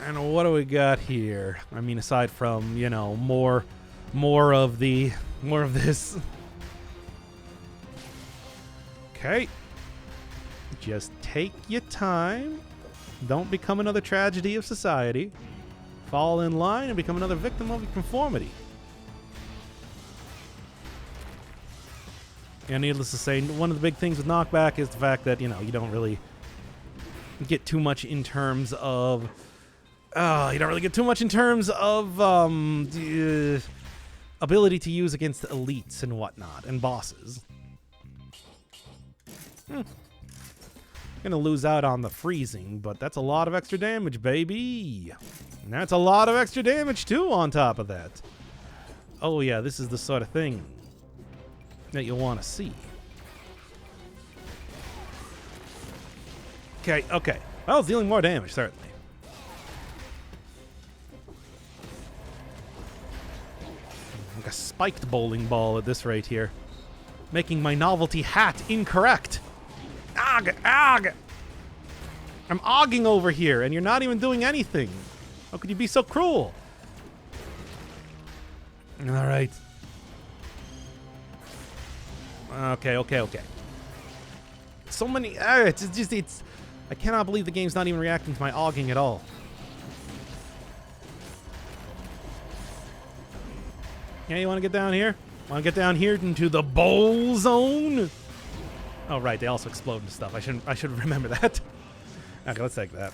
And what do we got here? I mean, aside from, you know, more of this. Okay. Just take your time. Don't become another tragedy of society. Fall in line and become another victim of conformity. Yeah, needless to say, one of the big things with knockback is the fact that, you know, you don't really get too much in terms of... you don't really get too much in terms of ability to use against elites and whatnot, and bosses. Gonna lose out on the freezing, but that's a lot of extra damage, baby. And that's a lot of extra damage, too, on top of that. Oh, yeah, this is the sort of thing that you'll want to see. Okay, okay. Well, it's dealing more damage, certainly. Like a spiked bowling ball at this rate here. Making my novelty hat incorrect. Ag! Ag! I'm ogging over here, and you're not even doing anything. How could you be so cruel? All right. Okay, okay, okay. So many... it's just... I cannot believe the game's not even reacting to my ogging at all. Yeah, you want to get down here? Want to get down here into the bowl zone? Oh, right, they also explode and stuff. I should remember that. Okay, let's take that.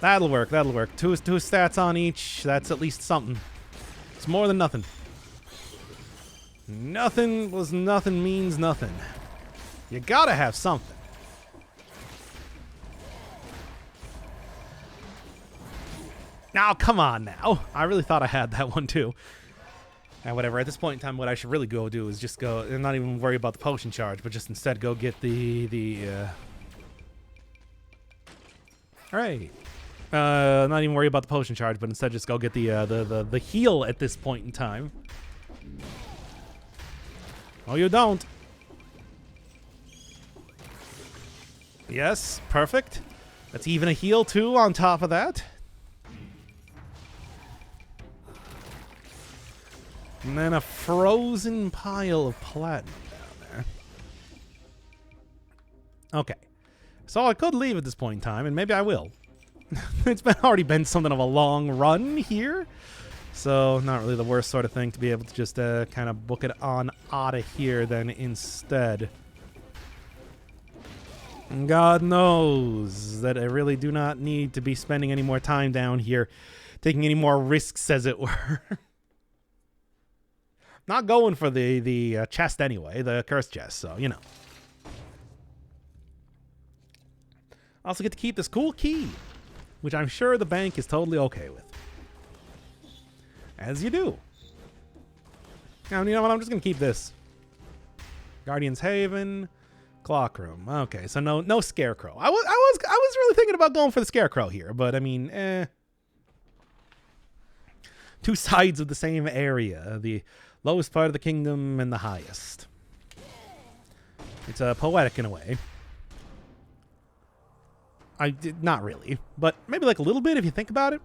That'll work, that'll work. Two stats on each. That's at least something. It's more than nothing. Nothing was nothing means nothing. You gotta have something. Now, come on now. I really thought I had that one too. And whatever, at this point in time, what I should really go do is just go, and not even worry about the potion charge, but just instead go get Alright. Not even worry about the potion charge, but instead just go get the heal at this point in time. Oh, you don't. Yes, perfect. That's even a heal, too, on top of that. And then a frozen pile of platinum down there. Okay. So I could leave at this point in time, and maybe I will. It's already been something of a long run here. So not really the worst sort of thing to be able to just kind of book it on out of here then instead. And God knows that I really do not need to be spending any more time down here, taking any more risks, as it were. Not going for the chest anyway, the cursed chest, so, you know. I also get to keep this cool key, which I'm sure the bank is totally okay with. As you do. Now, you know what? I'm just going to keep this. Guardian's Haven, Clock Room. Okay, so no Scarecrow. I was really thinking about going for the Scarecrow here, but I mean, two sides of the same area. The lowest part of the kingdom and the highest. It's poetic in a way. Not really, but maybe like a little bit if you think about it.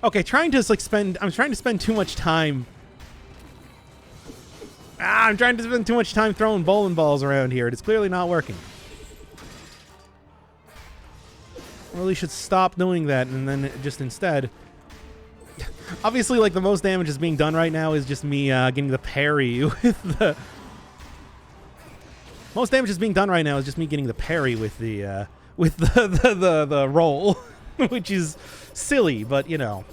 Okay, I'm trying to spend too much time. I'm trying to spend too much time throwing bowling balls around here. It's clearly not working. I really should stop doing that and then just instead. Obviously, like, the most damage is being done right now is just me getting the parry with the... Most damage is being done right now is just me getting the parry with the roll, which is silly, but you know,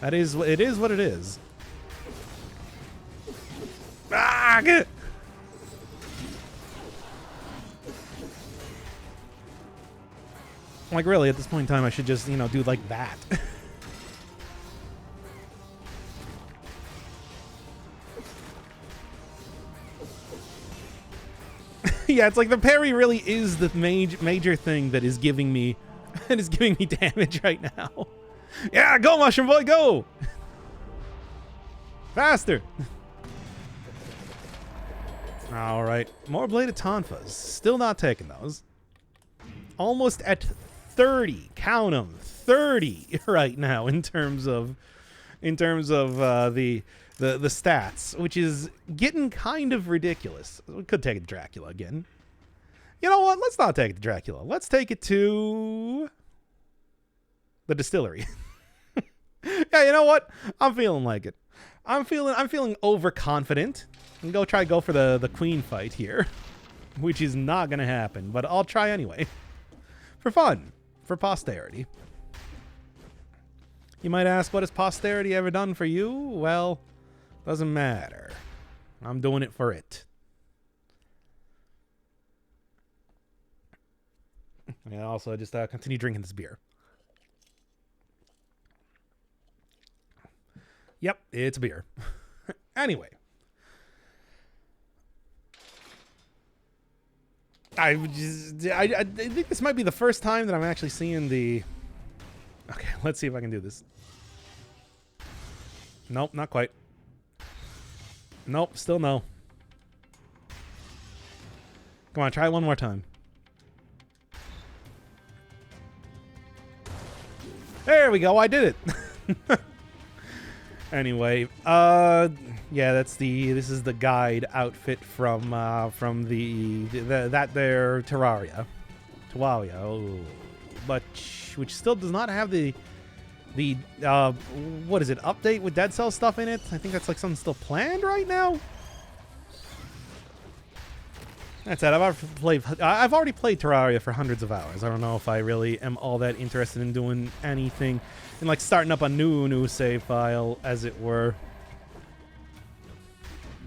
it is what it is. Ah! Get it. Like, really, at this point in time, I should just, you know, do like that. Yeah, it's like the parry really is the major thing that is giving me damage right now. Yeah, go, Mushroom Boy, go! Faster! All right, more Bladed Tonfas. Still not taking those. Almost at 30. Count them, 30 right now in terms of the the stats, which is getting kind of ridiculous. We could take it to Dracula again. You know what? Let's not take it to Dracula. Let's take it to the distillery. Yeah, you know what? I'm feeling like it. I'm feeling overconfident. And go for the queen fight here, which is not gonna happen, but I'll try anyway. For fun, for posterity. You might ask, what has posterity ever done for you? Well, doesn't matter. I'm doing it for it. And also just continue drinking this beer. Yep, it's a beer. Anyway. I think this might be the first time that I'm actually seeing the... Okay, let's see if I can do this. Nope, not quite. Nope, still no. Come on, try one more time. There we go, I did it. Anyway, yeah, this is the guide outfit from that there Terraria, oh, but which still does not have the what is it, update with Dead Cell stuff in it? I think that's like something still planned right now. That's it. I've already played Terraria for hundreds of hours. I don't know if I really am all that interested in doing anything and like starting up a new save file, as it were.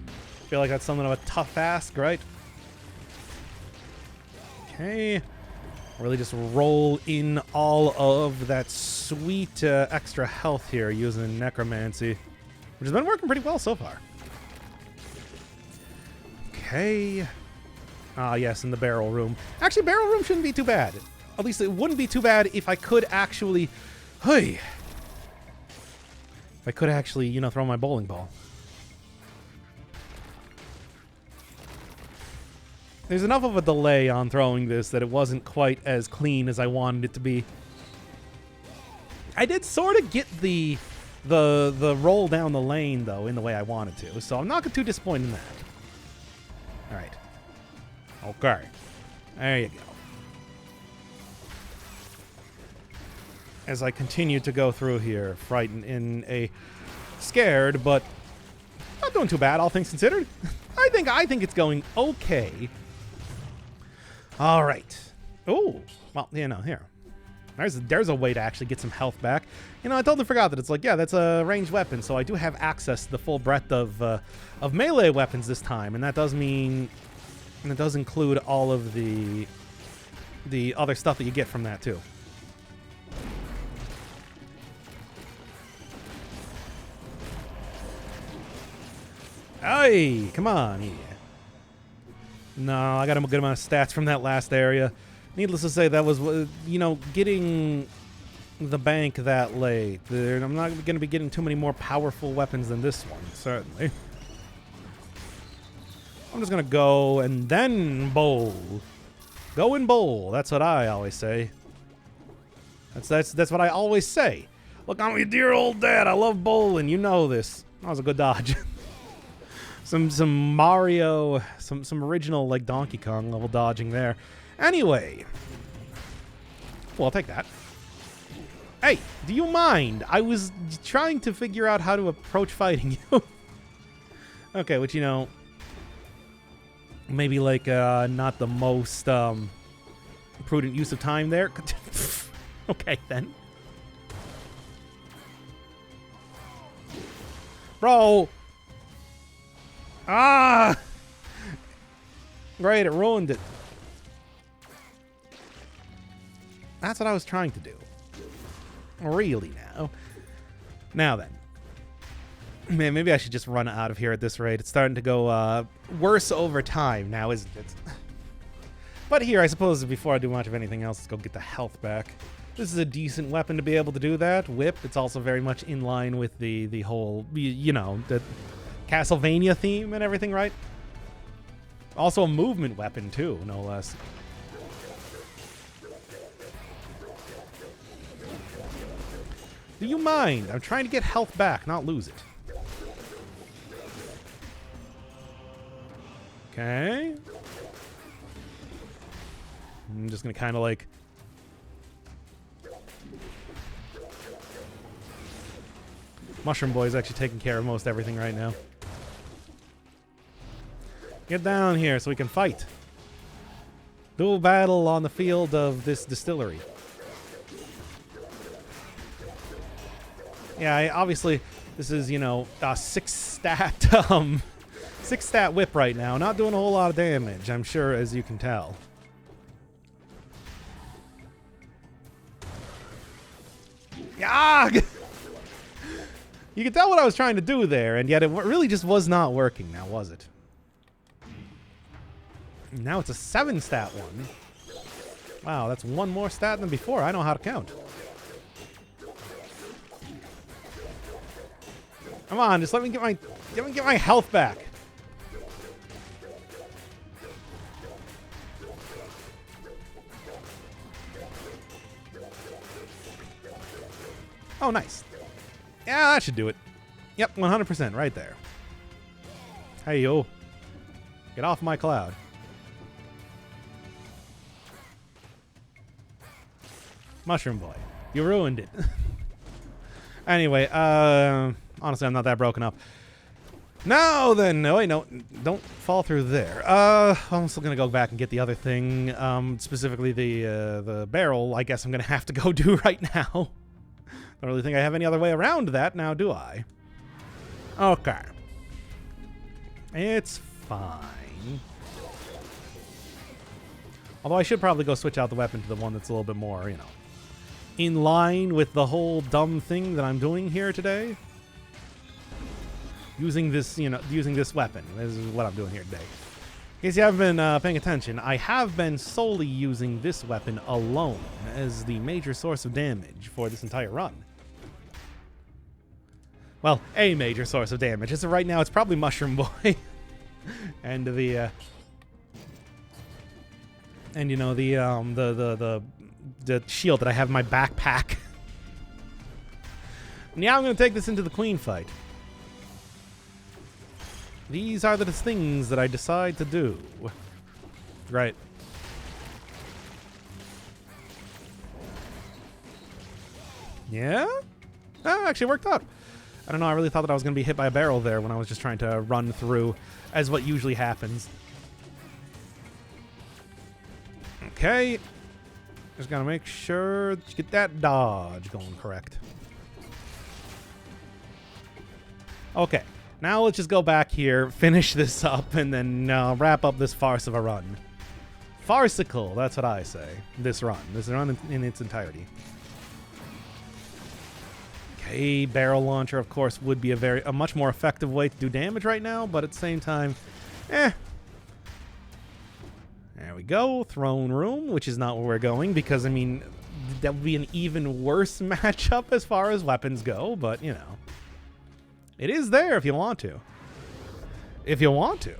I feel like that's something of a tough ask, right? Okay. Really just roll in all of that sweet extra health here using Necromancy, which has been working pretty well so far. Okay. Ah, yes, in the barrel room. Actually, barrel room shouldn't be too bad. At least it wouldn't be too bad if I could actually... Hey! If I could actually, you know, throw my bowling ball. There's enough of a delay on throwing this that it wasn't quite as clean as I wanted it to be. I did sort of get the roll down the lane, though, in the way I wanted to, so I'm not too disappointed in that. All right. Okay. There you go. As I continue to go through here, frightened in a scared, but not doing too bad, all things considered. I think it's going okay. All right. Oh, well, you know, here. There's a way to actually get some health back. You know, I totally forgot that it's like, yeah, that's a ranged weapon, so I do have access to the full breadth of melee weapons this time, and that does mean... And it does include all of the other stuff that you get from that, too. Hey, come on here. No, I got a good amount of stats from that last area. Needless to say, that was, you know, getting the bank that late. I'm not going to be getting too many more powerful weapons than this one, certainly. I'm just going to go and then bowl. Go and bowl. That's what I always say. That's what I always say. Look, I'm your dear old dad. I love bowling. You know this. That was a good dodge. some Mario, some original like Donkey Kong level dodging there. Anyway. Well, I'll take that. Hey, do you mind? I was trying to figure out how to approach fighting you. Okay, which, you know... Maybe, like, not the most prudent use of time there. Okay, then. Bro! Ah! Right, it ruined it. That's what I was trying to do. Really, now. Now then. Man, maybe I should just run out of here at this rate. It's starting to go worse over time now, isn't it? But here, I suppose, before I do much of anything else, let's go get the health back. This is a decent weapon to be able to do that. Whip, it's also very much in line with the whole, you know, the Castlevania theme and everything, right? Also a movement weapon, too, no less. Do you mind? I'm trying to get health back, not lose it. Okay. I'm just gonna kind of like... Mushroom Boy's actually taking care of most everything right now. Get down here so we can fight. Dual battle on the field of this distillery. Yeah, obviously, this is, you know, a 6-stat, 6-stat whip right now. Not doing a whole lot of damage, I'm sure, as you can tell. Yag! You can tell what I was trying to do there, and yet it really just was not working now, was it? Now it's a 7-stat one. Wow, that's one more stat than before. I know how to count. Come on, just let me get my health back. Oh, nice. Yeah, that should do it. Yep, 100% right there. Hey, yo. Get off my cloud. Mushroom Boy, you ruined it. Anyway, honestly, I'm not that broken up. No, then, no, wait, no, don't fall through there. I'm still gonna go back and get the other thing, specifically the barrel. I guess I'm gonna have to go do right now. Don't really think I have any other way around that now, do I? Okay. It's fine. Although I should probably go switch out the weapon to the one that's a little bit more, you know, in line with the whole dumb thing that I'm doing here today. Using this, you know, using this weapon. This is what I'm doing here today. In case you haven't been paying attention, I have been solely using this weapon alone as the major source of damage for this entire run. Well, a major source of damage. As of right now, it's probably Mushroom Boy. And the and you know, the shield that I have in my backpack. Now I'm going to take this into the Queen fight. These are the things that I decide to do. Right. Yeah? Oh, actually worked out. I don't know, I really thought that I was going to be hit by a barrel there when I was just trying to run through, as what usually happens. Okay. Just gotta make sure that you get that dodge going correct. Okay. Now let's just go back here, finish this up, and then wrap up this farce of a run. Farcical, that's what I say. This run in its entirety. Okay, barrel launcher, of course, would be a much more effective way to do damage right now, but at the same time, There we go, throne room, which is not where we're going, because, I mean, that would be an even worse matchup as far as weapons go, but, you know. It is there if you want to. If you want to.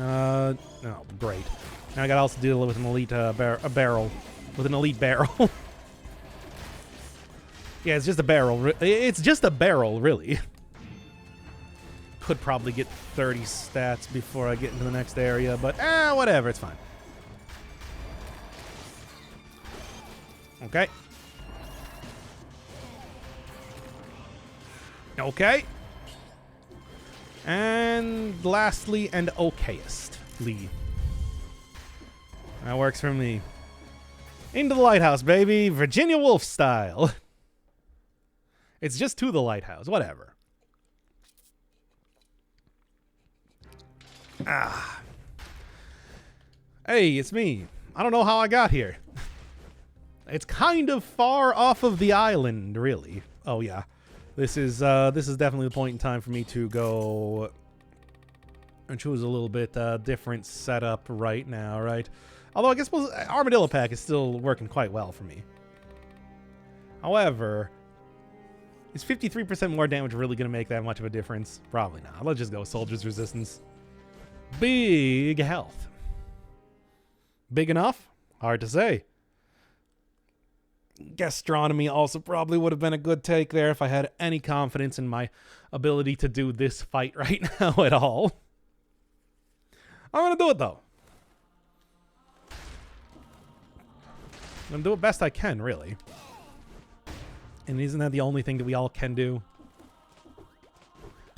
Oh, great. Now I gotta also deal with an elite barrel. With an elite barrel. Yeah, it's just a barrel. It's just a barrel, really. Could probably get 30 stats before I get into the next area, but whatever, it's fine. Okay. Okay. And lastly and okayestly. That works for me. Into the lighthouse, baby. Virginia Woolf style. It's just to the lighthouse. Whatever. Ah. Hey, it's me. I don't know how I got here. It's kind of far off of the island, really. Oh, yeah. This is definitely the point in time for me to go and choose a little bit different setup right now, right? Although I guess Armadillo Pack is still working quite well for me. However, is 53% more damage really going to make that much of a difference? Probably not. Let's just go Soldier's Resistance. Big health. Big enough? Hard to say. Gastronomy also probably would have been a good take there if I had any confidence in my ability to do this fight right now at all. I'm gonna do it though. I'm gonna do it best I can, really. And isn't that the only thing that we all can do?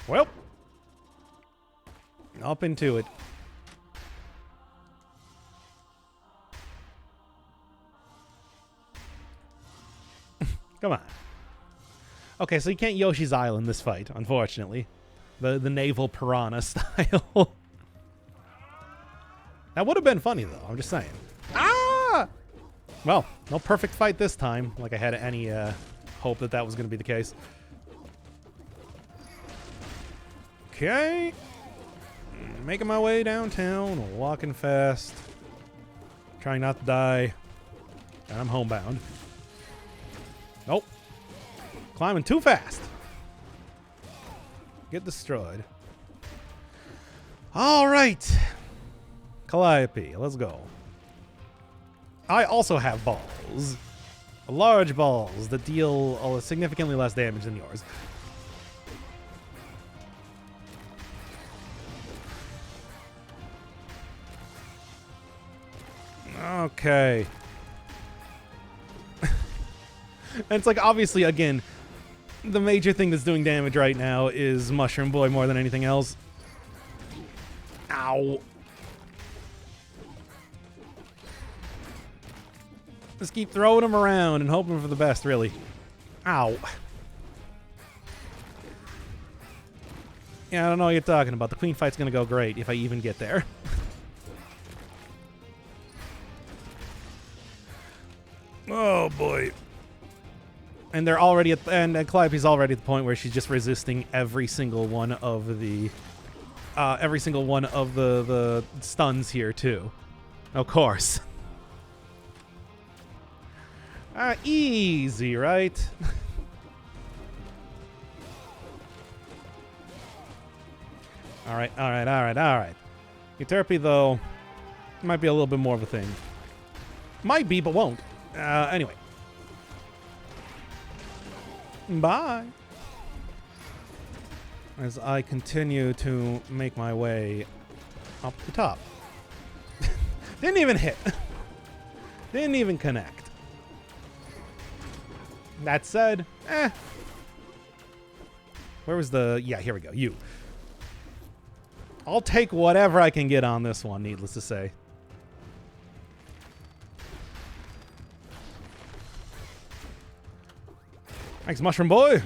Well, up into it. Come on. Okay, so you can't Yoshi's Island this fight, unfortunately. The naval piranha style. That would have been funny, though. I'm just saying. Ah! Well, no perfect fight this time. Like I had any hope that that was going to be the case. Okay. Making my way downtown, walking fast. Trying not to die. And I'm homebound. Nope. Climbing too fast. Get destroyed. All right. Calliope, let's go. I also have balls. Large balls that deal significantly less damage than yours. Okay. And it's like, obviously, again, the major thing that's doing damage right now is Mushroom Boy more than anything else. Ow. Just keep throwing him around and hoping for the best, really. Ow. Yeah, I don't know what you're talking about. The queen fight's gonna go great if I even get there. Oh, boy. And they're already at, and Calliope's already at the point where she's just resisting every single one of the stuns here too. Of course. Easy, right? All right. Euterpe, though, might be a little bit more of a thing. Might be, but won't. Anyway. Bye. As I continue to make my way up the top. Didn't even hit. Didn't even connect. That said, where was the... Yeah, here we go. You. I'll take whatever I can get on this one, needless to say. Thanks, Mushroom Boy.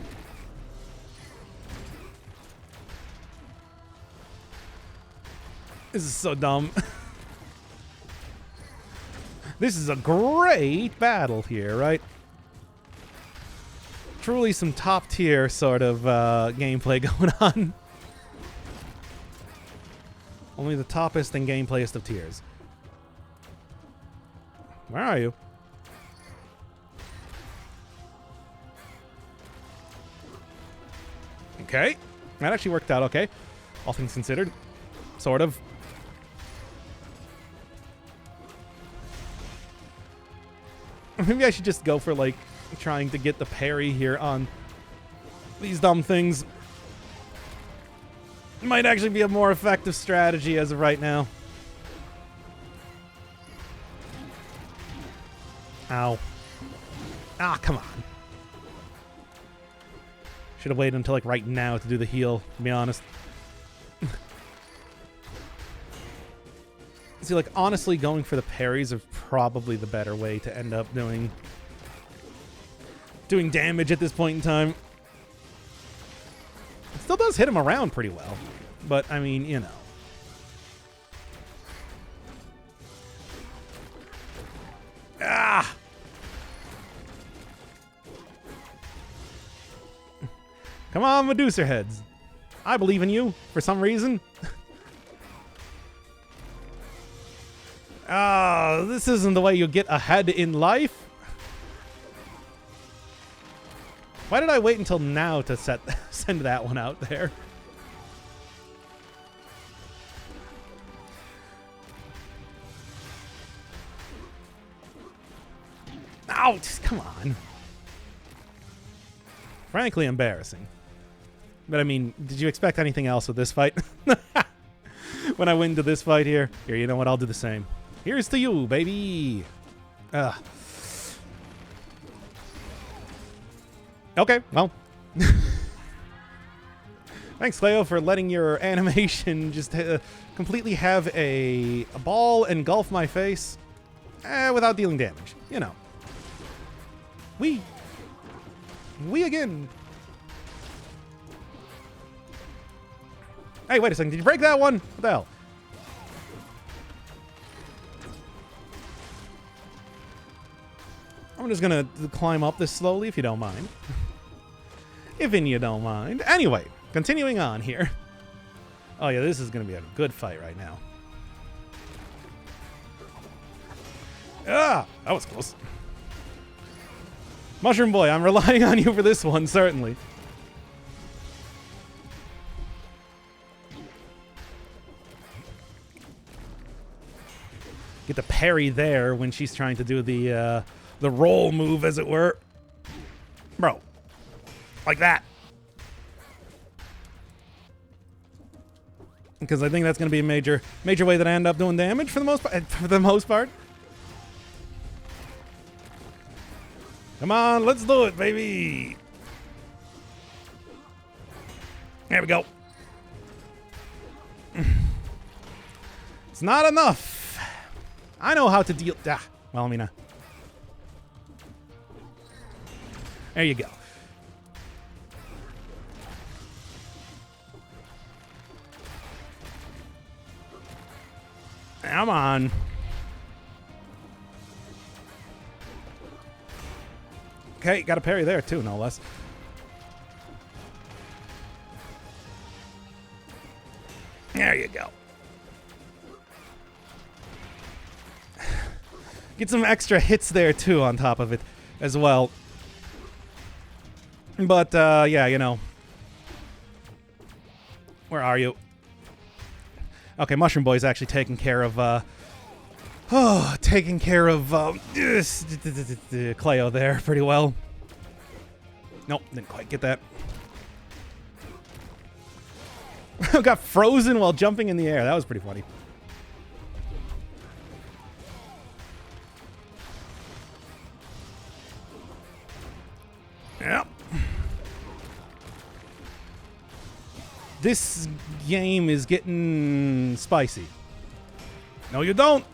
This is so dumb. This is a great battle here, right? Truly some top tier sort of gameplay going on. Only the toppest and gameplayest of tiers. Where are you? Okay. That actually worked out okay. All things considered. Sort of. Maybe I should just go for, like, trying to get the parry here on these dumb things. Might actually be a more effective strategy as of right now. Ow. Ah, come on. Should have waited until, like, right now to do the heal, to be honest. See, like, honestly, going for the parries is probably the better way to end up doing damage at this point in time. It still does hit him around pretty well. But, I mean, you know. Ah! Come on, Medusa heads. I believe in you, for some reason. Oh, this isn't the way you get ahead in life. Why did I wait until now to send that one out there? Ow, just come on. Frankly embarrassing. But I mean, did you expect anything else with this fight? when I went into this fight here. Here, you know what? I'll do the same. Here's to you, baby. Okay, well. Thanks, Cleo, for letting your animation just completely have a ball engulf my face without dealing damage. You know. We again. Hey, wait a second. Did you break that one? What the hell? I'm just gonna climb up this slowly, if you don't mind. If you don't mind. Anyway, continuing on here. Oh yeah, this is gonna be a good fight right now. Ah, that was close. Mushroom Boy, I'm relying on you for this one, certainly. Get the parry there when she's trying to do the roll move, as it were. Bro. Like that. Because I think that's going to be a major way that I end up doing damage for the most part. Come on, let's do it, baby. There we go. It's not enough. I know how to deal. Well, I mean, there you go. Come on. Okay, got a parry there too, no less. There you go. Get some extra hits there too on top of it as well. But yeah, you know. Where are you? Okay, Mushroom Boy's actually taking care of Cleo there pretty well. Nope, didn't quite get that. Got frozen while jumping in the air. That was pretty funny. Yep. This game is getting spicy. No, you don't.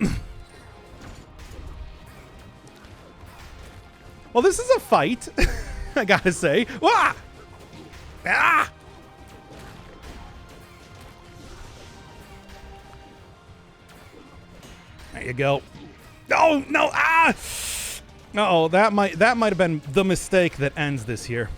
Well, this is a fight. I gotta say. Wah! Ah! There you go. No, no, ah! Uh-oh, that might have been the mistake that ends this here.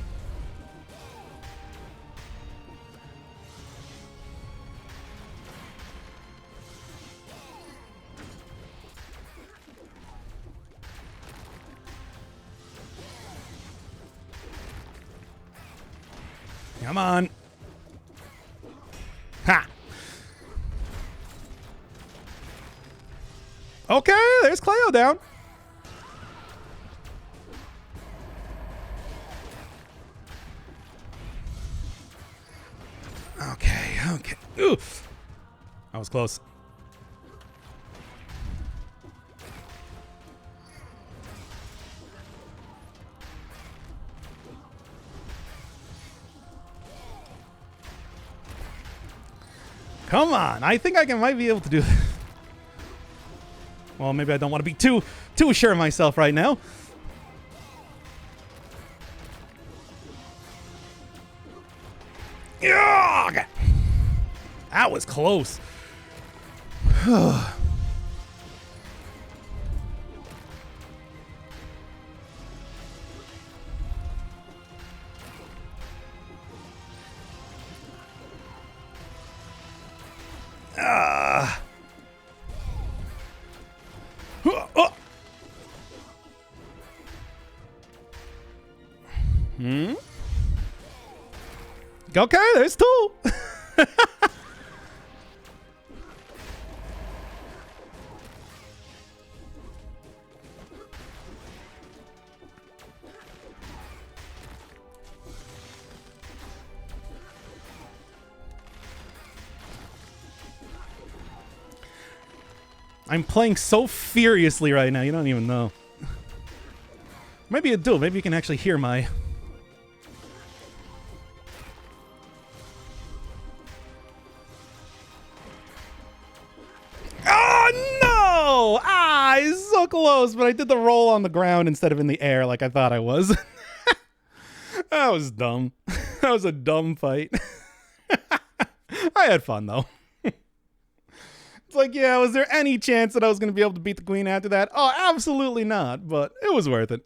Come on. Ha! Okay, there's Cleo down. Okay. Oof. That was close. Come on. I think I might be able to do this. Well, maybe I don't want to be too sure of myself right now. Yeah, okay. That was close. Okay, there's two. I'm playing so furiously right now, you don't even know. Maybe you do. Maybe you can actually hear my... Oh, no! Ah, it's so close, but I did the roll on the ground instead of in the air like I thought I was. That was dumb. That was a dumb fight. I had fun, though. It's like, yeah, was there any chance that I was going to be able to beat the queen after that? Oh, absolutely not, but it was worth it.